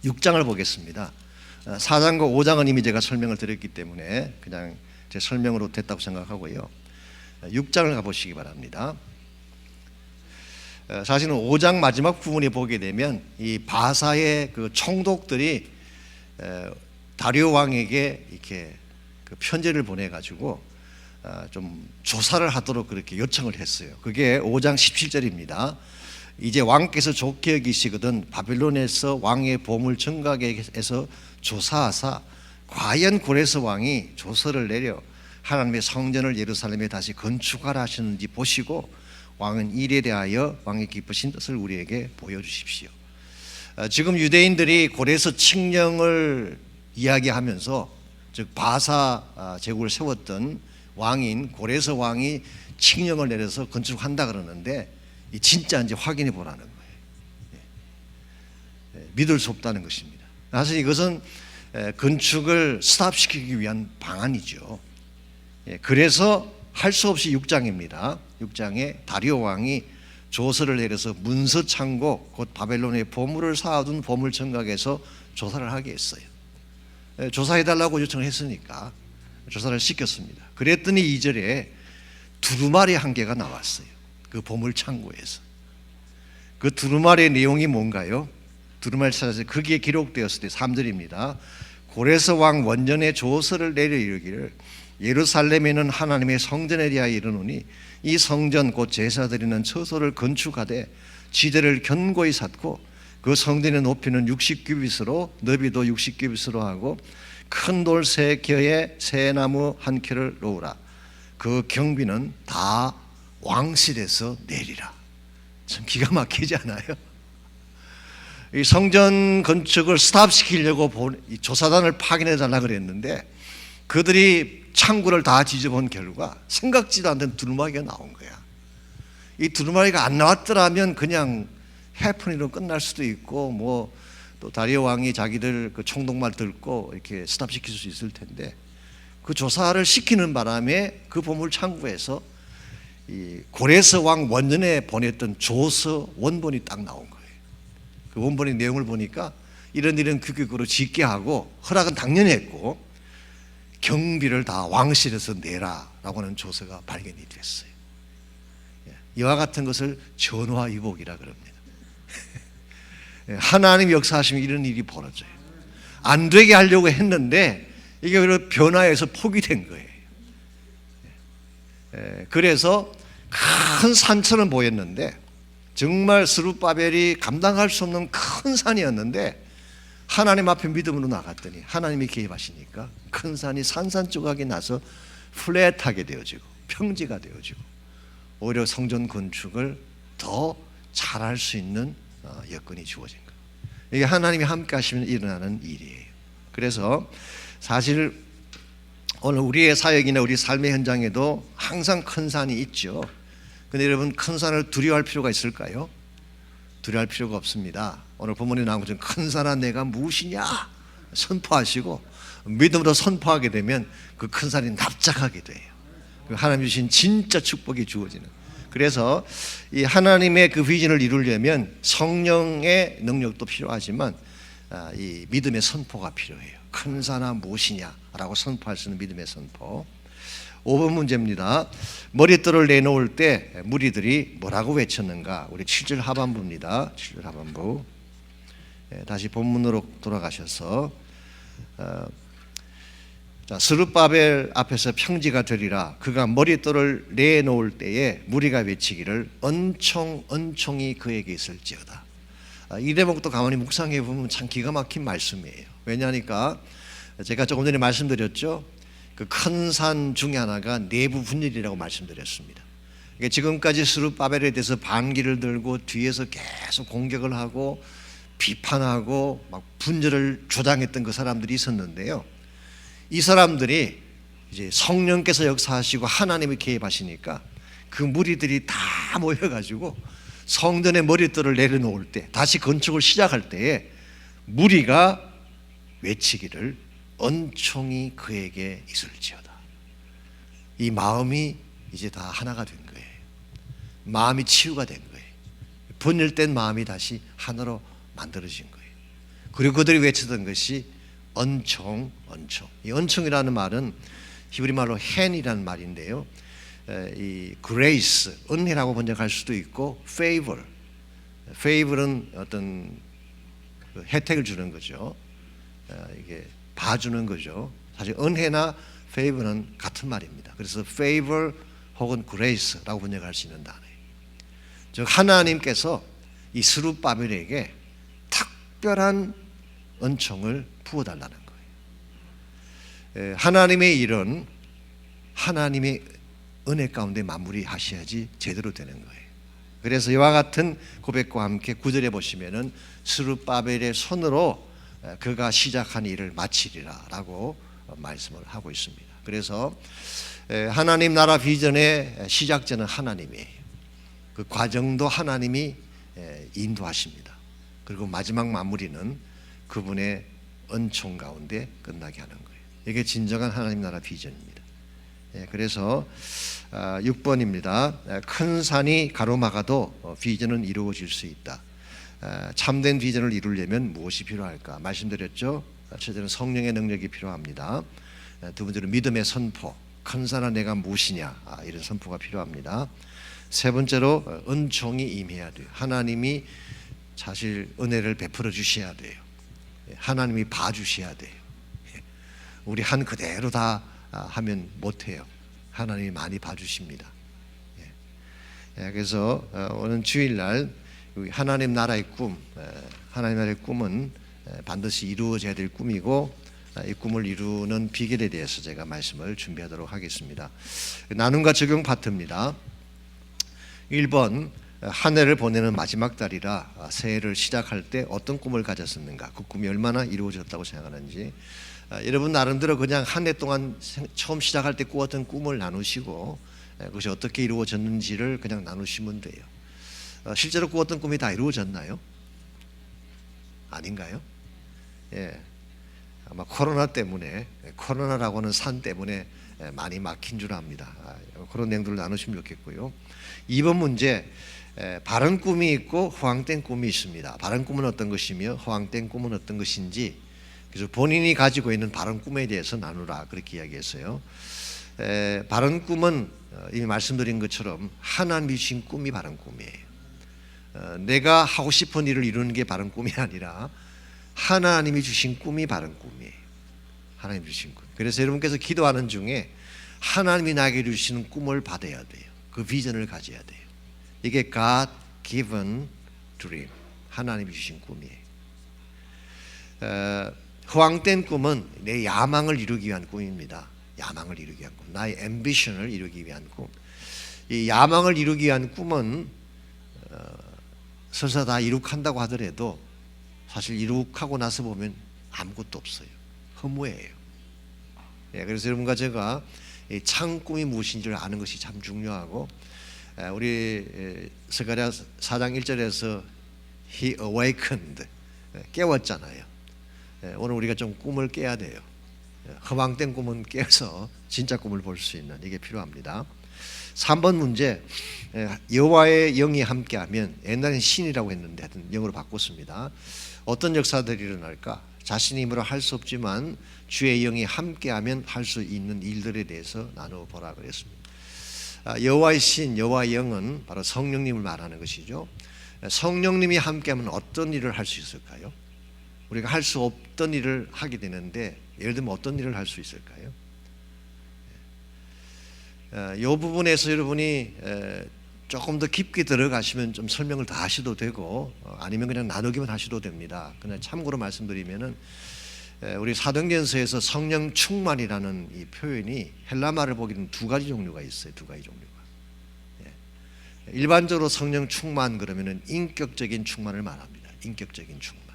Speaker 4: 6장을 보겠습니다. 4장과 5장은 이미 제가 설명을 드렸기 때문에 그냥 제 설명으로 됐다고 생각하고요. 6장을 가보시기 바랍니다. 사실은 5장 마지막 부분에 보게 되면 이 바사의 그 총독들이 다리오 왕에게 이렇게 그 편지를 보내가지고 좀 조사를 하도록 그렇게 요청을 했어요. 그게 5장 17절입니다. 이제 왕께서 좋게 여기시거든 바벨론에서 왕의 보물 청각에서 조사하사 과연 고레스 왕이 조서를 내려 하나님의 성전을 예루살렘에 다시 건축하라 하시는지 보시고 왕은 일에 대하여 왕의 기쁘신 뜻을 우리에게 보여주십시오. 지금 유대인들이 고레스 칙령을 이야기하면서, 즉 바사 제국을 세웠던 왕인 고레스 왕이 칙령을 내려서 건축한다 그러는데 진짜인지 확인해 보라는 거예요. 믿을 수 없다는 것입니다. 사실 이것은 건축을 스탑시키기 위한 방안이죠. 그래서 할 수 없이 6장입니다. 6장에 다리오 왕이 조서를 내려서 문서 창고, 곧 바벨론의 보물을 쌓아둔 보물 청각에서 조사를 하게 했어요. 조사해달라고 요청을 했으니까 조사를 시켰습니다. 그랬더니 2절에 두루마리 한 개가 나왔어요. 그 보물 창고에서. 그 두루마리의 내용이 뭔가요? 두루마리 찾아서 거기에 기록되었을 때 3절입니다. 고레스 왕 원전에 조서를 내려 이르기를 예루살렘에는 하나님의 성전에 대하여 이르노니 이 성전 곧 제사 드리는 처소를 건축하되 지대를 견고히 쌓고 그 성전의 높이는 60규빗으로 너비도 60규빗으로 하고 큰 돌 3켜에 새 나무 1켜를 놓으라. 그 경비는 다 왕실에서 내리라. 참 기가 막히지 않아요? 이 성전 건축을 스탑시키려고 이 조사단을 파견해 달라 그랬는데 그들이 창구를 다 뒤져본 결과 생각지도 않던 두루마기가 나온 거야. 이 두루마기가 안 나왔더라면 그냥 해프닝으로 끝날 수도 있고 뭐 또 다리오 왕이 자기들 그 총독말 듣고 이렇게 스탑시킬 수 있을 텐데 그 조사를 시키는 바람에 그 보물 창구에서 이 고레스 왕 원년에 보냈던 조서 원본이 딱 나온 거예요. 그 원본의 내용을 보니까 이런 규격으로 짓게 하고 허락은 당연히 했고 경비를 다 왕실에서 내라라고 하는 조서가 발견이 됐어요. 이와 같은 것을 전화위복이라 그럽니다. 하나님 역사하시면 이런 일이 벌어져요. 안 되게 하려고 했는데 이게 오히려 변화해서 포기된 거예요. 그래서 큰 산처럼 보였는데 정말 스룹바벨이 감당할 수 없는 큰 산이었는데 하나님 앞에 믿음으로 나갔더니 하나님이 개입하시니까 큰 산이 산산조각이 나서 플랫하게 되어지고 평지가 되어지고 오히려 성전 건축을 더 잘할 수 있는 여건이 주어진 거예요. 이게 하나님이 함께 하시면 일어나는 일이에요. 그래서 사실 오늘 우리의 사역이나 우리 삶의 현장에도 항상 큰 산이 있죠. 근데 여러분 큰 산을 두려워할 필요가 있을까요? 두려워할 필요가 없습니다. 오늘 본문에 나온 것처럼 큰 산아 내가 무엇이냐 선포하시고 믿음으로 선포하게 되면 그 큰 산이 납작하게 돼요. 하나님 주신 진짜 축복이 주어지는. 그래서 이 하나님의 그 비전을 이루려면 성령의 능력도 필요하지만 이 믿음의 선포가 필요해요. 큰 산아 무엇이냐라고 선포할 수 있는 믿음의 선포. 5번 문제입니다. 머릿돌을 내놓을 때 무리들이 뭐라고 외쳤는가? 우리 7절 하반부입니다. 7절 하반부. 다시 본문으로 돌아가셔서 자, 스룹바벨 앞에서 평지가 되리라. 그가 머릿돌을 내놓을 때에 무리가 외치기를 은총이 그에게 있을지어다. 이 대목도 가만히 묵상해 보면 참 기가 막힌 말씀이에요. 왜냐하니까 제가 조금 전에 말씀드렸죠. 그 큰 산 중에 하나가 내부 분열이라고 말씀드렸습니다. 그러니까 지금까지 스룹바벨에 대해서 반기를 들고 뒤에서 계속 공격을 하고 비판하고 막 분열을 조장했던 그 사람들이 있었는데요. 이 사람들이 이제 성령께서 역사하시고 하나님이 개입하시니까 그 무리들이 다 모여가지고 성전의 머릿돌을 내려놓을 때 다시 건축을 시작할 때에 무리가 외치기를 은총이 그에게 있을지어다. 이 마음이 이제 다 하나가 된 거예요. 마음이 치유가 된 거예요. 분열된 마음이 다시 하나로 만들어진 거예요. 그리고 그들이 외치던 것이 은총. 이 은총이라는 말은 히브리 말로 hand이라는 말인데요. 이 grace, 은혜라고 번역할 수도 있고 favor는 어떤 혜택을 주는 거죠. 이게 봐주는 거죠. 사실 은혜나 favor는 같은 말입니다. 그래서 favor 혹은 grace라고 번역할 수 있는 단어예요. 즉 하나님께서 이 스룹바벨에게 특별한 은총을 부어달라는 거예요. 하나님의 일은 하나님의 은혜 가운데 마무리하셔야지 제대로 되는 거예요. 그래서 이와 같은 고백과 함께 9절에 보시면은 스룹바벨의 손으로 그가 시작한 일을 마치리라 라고 말씀을 하고 있습니다. 그래서 하나님 나라 비전의 시작자는 하나님이에요. 그 과정도 하나님이 인도하십니다. 그리고 마지막 마무리는 그분의 은총 가운데 끝나게 하는 거예요. 이게 진정한 하나님 나라 비전입니다. 그래서 6번입니다. 큰 산이 가로막아도 비전은 이루어질 수 있다. 참된 비전을 이루려면 무엇이 필요할까? 말씀드렸죠. 첫째는 성령의 능력이 필요합니다. 두 번째는 믿음의 선포. 큰 산아 내가 무엇이냐? 이런 선포가 필요합니다. 세 번째로 은총이 임해야 돼요. 하나님이 사실 은혜를 베풀어 주셔야 돼요. 하나님이 봐주셔야 돼요. 우리 한 그대로 다 하면 못해요. 하나님이 많이 봐주십니다. 그래서 오늘 주일날 하나님 나라의 꿈, 하나님 나라의 꿈은 반드시 이루어져야 될 꿈이고 이 꿈을 이루는 비결에 대해서 제가 말씀을 준비하도록 하겠습니다. 나눔과 적용 파트입니다. 1번, 한 해를 보내는 마지막 달이라 새해를 시작할 때 어떤 꿈을 가졌었는가, 그 꿈이 얼마나 이루어졌다고 생각하는지, 여러분 나름대로 그냥 한 해 동안 처음 시작할 때 꾸었던 꿈을 나누시고 그것이 어떻게 이루어졌는지를 그냥 나누시면 돼요. 실제로 꾸었던 꿈이 다 이루어졌나요? 아닌가요? 예, 아마 코로나 때문에, 코로나라고 하는 산 때문에 많이 막힌 줄 압니다. 그런 내용들을 나누시면 좋겠고요. 2번 문제, 바른 꿈이 있고 허황된 꿈이 있습니다. 바른 꿈은 어떤 것이며 허황된 꿈은 어떤 것인지, 그래서 본인이 가지고 있는 바른 꿈에 대해서 나누라, 그렇게 이야기했어요. 바른 꿈은 이미 말씀드린 것처럼 하나님이 주신 꿈이 바른 꿈이에요. 내가 하고 싶은 일을 이루는 게 바른 꿈이 아니라 하나님이 주신 꿈이 바른 꿈이에요. 하나님이 주신 꿈. 그래서 여러분께서 기도하는 중에 하나님이 나에게 주시는 꿈을 받아야 돼요. 그 비전을 가져야 돼요. 이게 God given dream, 하나님이 주신 꿈이에요. 허황된 꿈은 내 야망을 이루기 위한 꿈입니다. 야망을 이루기 위한 꿈, 나의 앰비션을 이루기 위한 꿈. 이 야망을 이루기 위한 꿈은 설사 다 이룩한다고 하더라도 사실 이룩하고 나서 보면 아무것도 없어요. 허무해요. 그래서 여러분과 제가 이 참 꿈이 무엇인지를 아는 것이 참 중요하고, 우리 스가랴 4장 1절에서 He awakened, 깨웠잖아요. 오늘 우리가 좀 꿈을 깨야 돼요. 허망된 꿈은 깨서 진짜 꿈을 볼 수 있는, 이게 필요합니다. 3번 문제, 여호와의 영이 함께하면, 옛날엔 신이라고 했는데 하여튼 영으로 바꿨습니다. 어떤 역사들이 일어날까? 자신의 힘으로 할 수 없지만 주의 영이 함께하면 할 수 있는 일들에 대해서 나눠보라 그랬습니다. 여호와의 신, 여호와의 영은 바로 성령님을 말하는 것이죠. 성령님이 함께하면 어떤 일을 할 수 있을까요? 우리가 할 수 없던 일을 하게 되는데, 예를 들면 어떤 일을 할 수 있을까요? 이 부분에서 여러분이 조금 더 깊게 들어가시면 좀 설명을 더 하셔도 되고, 아니면 그냥 나누기만 하셔도 됩니다. 그냥 참고로 말씀드리면은, 우리 사도행전서에서 성령 충만이라는 이 표현이 헬라말을 보기에는 두 가지 종류가 있어요. 두 가지 종류가. 일반적으로 성령 충만 그러면은 인격적인 충만을 말합니다. 인격적인 충만.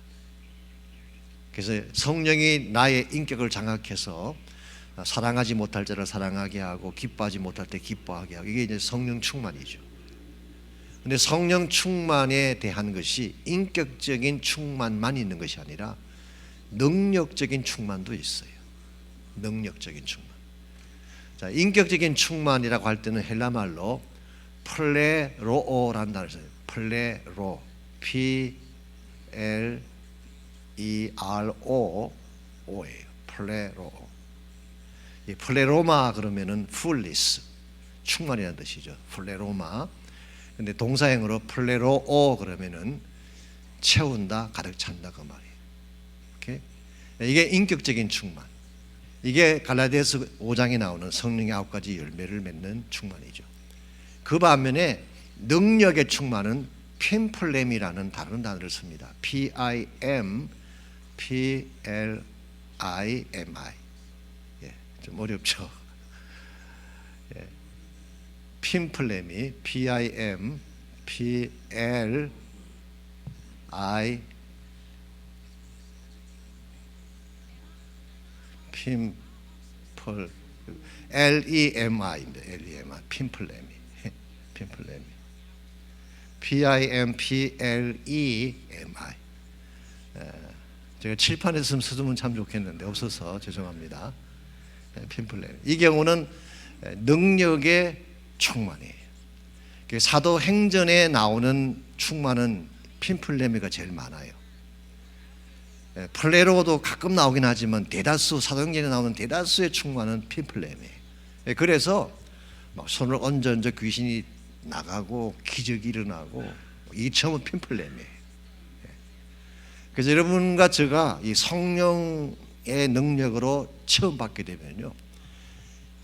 Speaker 4: 그래서 성령이 나의 인격을 장악해서 사랑하지 못할 자를 사랑하게 하고 기뻐하지 못할 때 기뻐하게 하고, 이게 이제 성령 충만이죠. 근데 성령 충만에 대한 것이 인격적인 충만만 있는 것이 아니라 능력적인 충만도 있어요. 능력적인 충만. 자, 인격적인 충만이라고 할 때는 헬라말로 플레로오라는 단어를 써요. 플레로, P-L-E-R-O-O예요. 플레로. 이 플레로마 그러면은 풀리스, 충만이라는 뜻이죠. 플레로마. 근데 동사형으로 플레로오 그러면은 채운다, 가득 찬다, 그 말이에요. 오케이? 이게 인격적인 충만. 이게 갈라디아서 5장에 나오는 성령의 9가지 열매를 맺는 충만이죠. 그 반면에 능력의 충만은 핀플렘이라는 다른 단어를 씁니다. P-I-M-P-L-I-M-I. 좀 어렵죠. 핀플렘이 P-I-M-P-L-I 핀플 L-E-M-I입니다. L-E-M-I 핀플렘이 핀플렘이 P-I-M-P-L-E-M-I. 제가 칠판에 쓰면 참 좋겠는데 없어서 죄송합니다. 핀플렘. 이 경우는 능력의 충만이에요. 사도행전에 나오는 충만은 핀플레미가 제일 많아요. 플레로도 가끔 나오긴 하지만 대다수, 사도행전에 나오는 대다수의 충만은 핀플레미예요. 그래서 막 손을 얹어 귀신이 나가고 기적이 일어나고, 이 처음은 핀플렘이에요. 그래서 여러분과 제가 이 성령의 능력으로 처음 받게 되면요,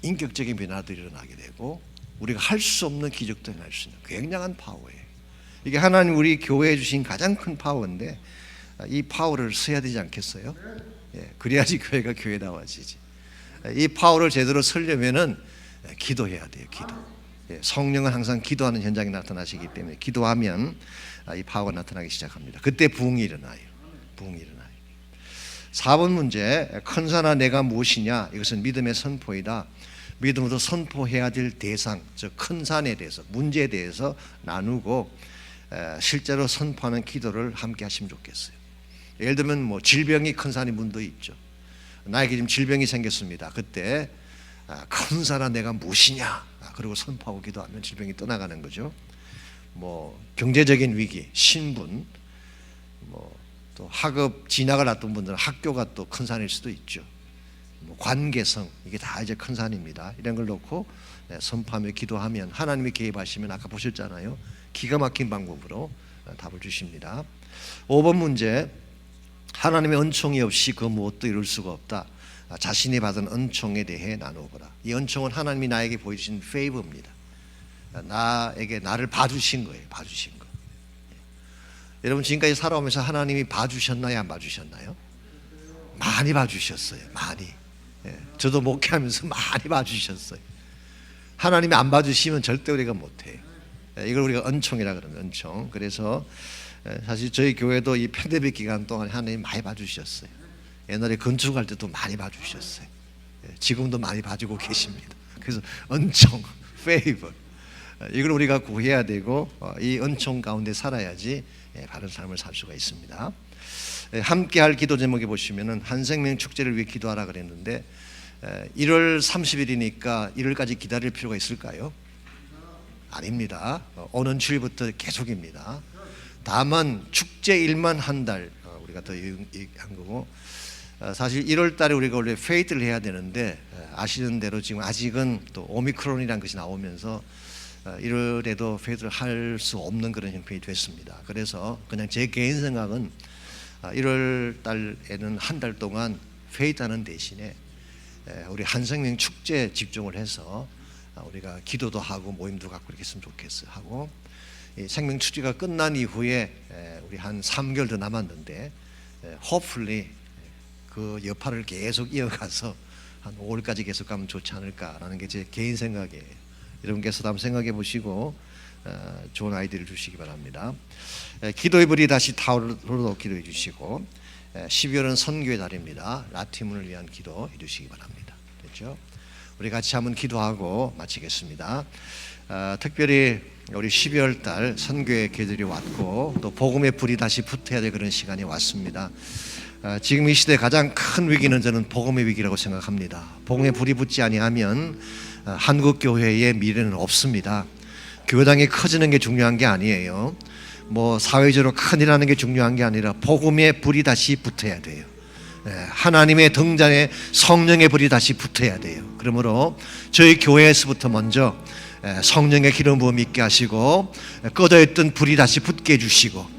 Speaker 4: 인격적인 변화들이 일어나게 되고 우리가 할 수 없는 기적도 일어날 수 있는 굉장한 파워예요. 이게 하나님 우리 교회에 주신 가장 큰 파워인데 이 파워를 써야 되지 않겠어요? 예, 그래야지 교회가 교회다워지지. 이 파워를 제대로 쓰려면은 기도해야 돼요. 기도. 예, 성령은 항상 기도하는 현장에 나타나시기 때문에 기도하면 이 파워가 나타나기 시작합니다. 그때 부흥이 일어나요. 부흥이 일어나요. 4번 문제, 큰 산아 내가 무엇이냐? 이것은 믿음의 선포이다. 믿음으로 선포해야 될 대상, 즉 큰 산에 대해서, 문제에 대해서 나누고 실제로 선포하는 기도를 함께 하시면 좋겠어요. 예를 들면 뭐 질병이 큰 산인 분도 있죠. 나에게 지금 질병이 생겼습니다. 그때 큰 산아 내가 무엇이냐? 그리고 선포하고 기도하면 질병이 떠나가는 거죠. 뭐 경제적인 위기, 신분, 뭐 또 학업 진학을 앞둔 분들은 학교가 또 큰 산일 수도 있죠. 뭐 관계성, 이게 다 이제 큰 산입니다. 이런 걸 놓고 선포하며 기도하면 하나님이 개입하시면 아까 보셨잖아요. 기가 막힌 방법으로 답을 주십니다. 5번 문제, 하나님의 은총이 없이 그 무엇도 이룰 수가 없다. 자신이 받은 은총에 대해 나누어보라. 이 은총은 하나님이 나에게 보여주신 페이버입니다. 나를 봐주신 거예요. 봐주신 거. 여러분 지금까지 살아오면서 하나님이 봐주셨나요? 안 봐주셨나요? 많이 봐주셨어요. 많이. 저도 목회하면서 많이 봐주셨어요. 하나님이 안 봐주시면 절대 우리가 못해요. 이걸 우리가 은총이라 그러는 은총. 그래서 사실 저희 교회도 이 팬데믹 기간 동안 하나님 많이 봐주셨어요. 옛날에 건축할 때도 많이 봐주셨어요. 지금도 많이 봐주고 계십니다. 그래서 은총, 페이버, 이걸 우리가 구해야 되고 이 은총 가운데 살아야지 바른 삶을 살 수가 있습니다. 함께할 기도 제목에 보시면은 한생명 축제를 위해 기도하라 그랬는데 1월 30일이니까 1월까지 기다릴 필요가 있을까요? 아닙니다. 오는 주일부터 계속입니다. 다만 축제 일만 한 달 우리가 더 한 거고, 사실 1월 달에 우리가 원래 페이트를 해야 되는데 아시는 대로 지금 아직은 또 오미크론이라는 것이 나오면서 1월에도 페이트를 할 수 없는 그런 형편이 됐습니다. 그래서 그냥 제 개인 생각은 1월 달에는 한 달 동안 페이트하는 대신에 우리 한생명 축제 집중을 해서 우리가 기도도 하고 모임도 갖고 이렇게 했으면 좋겠어요. 하고 이 생명 축제가 끝난 이후에 우리 한 3개월 더 남았는데 hopefully 그 여파를 계속 이어가서 한 5월까지 계속 가면 좋지 않을까라는 게 제 개인 생각이에요. 여러분께서도 한번 생각해 보시고 좋은 아이디어를 주시기 바랍니다. 기도의 불이 다시 타오르도록 기도해 주시고, 12월은 선교의 달입니다. 라티문을 위한 기도 해 주시기 바랍니다. 됐죠? 우리 같이 한번 기도하고 마치겠습니다. 특별히 우리 12월 달 선교의 계절이 왔고 또 복음의 불이 다시 붙어야 될 그런 시간이 왔습니다. 지금 이 시대 가장 큰 위기는 저는 복음의 위기라고 생각합니다. 복음의 불이 붙지 아니하면 한국 교회의 미래는 없습니다. 교회당이 커지는 게 중요한 게 아니에요. 뭐 사회적으로 큰일 하는 게 중요한 게 아니라 복음의 불이 다시 붙어야 돼요. 하나님의 등잔에 성령의 불이 다시 붙어야 돼요. 그러므로 저희 교회에서부터 먼저 성령의 기름 부음 있게 하시고 꺼져 있던 불이 다시 붙게 해주시고,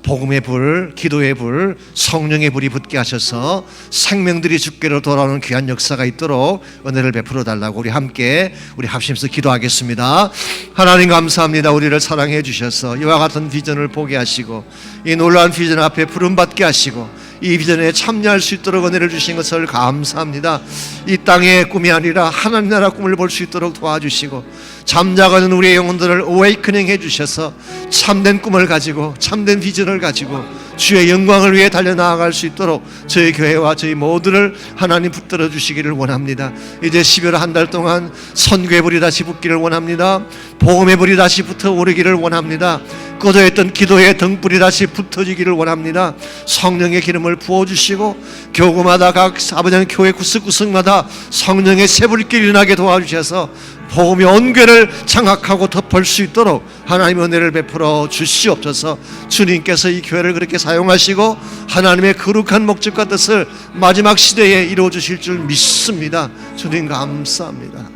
Speaker 4: 복음의 불, 기도의 불, 성령의 불이 붙게 하셔서 생명들이 주께로 돌아오는 귀한 역사가 있도록 은혜를 베풀어 달라고 우리 함께 우리 합심해서 기도하겠습니다. 하나님 감사합니다. 우리를 사랑해 주셔서 이와 같은 비전을 보게 하시고 이 놀라운 비전 앞에 부름받게 하시고 이 비전에 참여할 수 있도록 은혜를 주신 것을 감사합니다. 이 땅의 꿈이 아니라 하나님 나라 꿈을 볼 수 있도록 도와주시고 잠자가는 우리의 영혼들을 어웨이크닝 해주셔서 참된 꿈을 가지고 참된 비전을 가지고 주의 영광을 위해 달려나아갈 수 있도록 저희 교회와 저희 모두를 하나님 붙들어 주시기를 원합니다. 이제 12월 한 달 동안 선교의 불이 다시 붙기를 원합니다. 복음의 불이 다시 붙어오르기를 원합니다. 꺼져있던 기도의 등불이 다시 붙어지기를 원합니다. 성령의 기름을 부어주시고 교구마다 각 아버지는 교회 구석구석마다 성령의 새불길이 일어나게 도와주셔서 복음이 온 교회를 장악하고 덮을 수 있도록 하나님의 은혜를 베풀어 주시옵소서. 주님께서 이 교회를 그렇게 사용하시고 하나님의 거룩한 목적과 뜻을 마지막 시대에 이루어 주실 줄 믿습니다. 주님 감사합니다.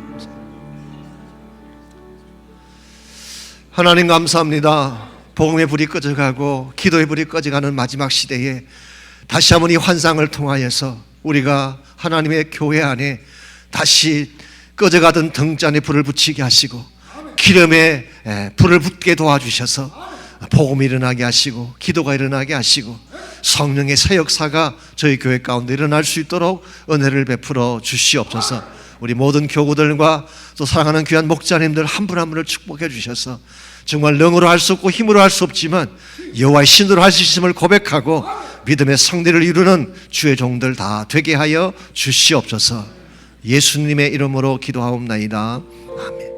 Speaker 4: 하나님 감사합니다. 복음의 불이 꺼져가고 기도의 불이 꺼져가는 마지막 시대에 다시 한번 이 환상을 통하여서 우리가 하나님의 교회 안에 다시 꺼져가던 등잔에 불을 붙이게 하시고 기름에 불을 붙게 도와주셔서 복음이 일어나게 하시고 기도가 일어나게 하시고 성령의 새 역사가 저희 교회 가운데 일어날 수 있도록 은혜를 베풀어 주시옵소서. 우리 모든 교구들과 또 사랑하는 귀한 목자님들 한 분 한 분을 축복해 주셔서 정말 능으로 할 수 없고 힘으로 할 수 없지만 여호와의 신으로 할 수 있음을 고백하고 믿음의 성리를 이루는 주의 종들 다 되게 하여 주시옵소서. 예수님의 이름으로 기도하옵나이다. 아멘.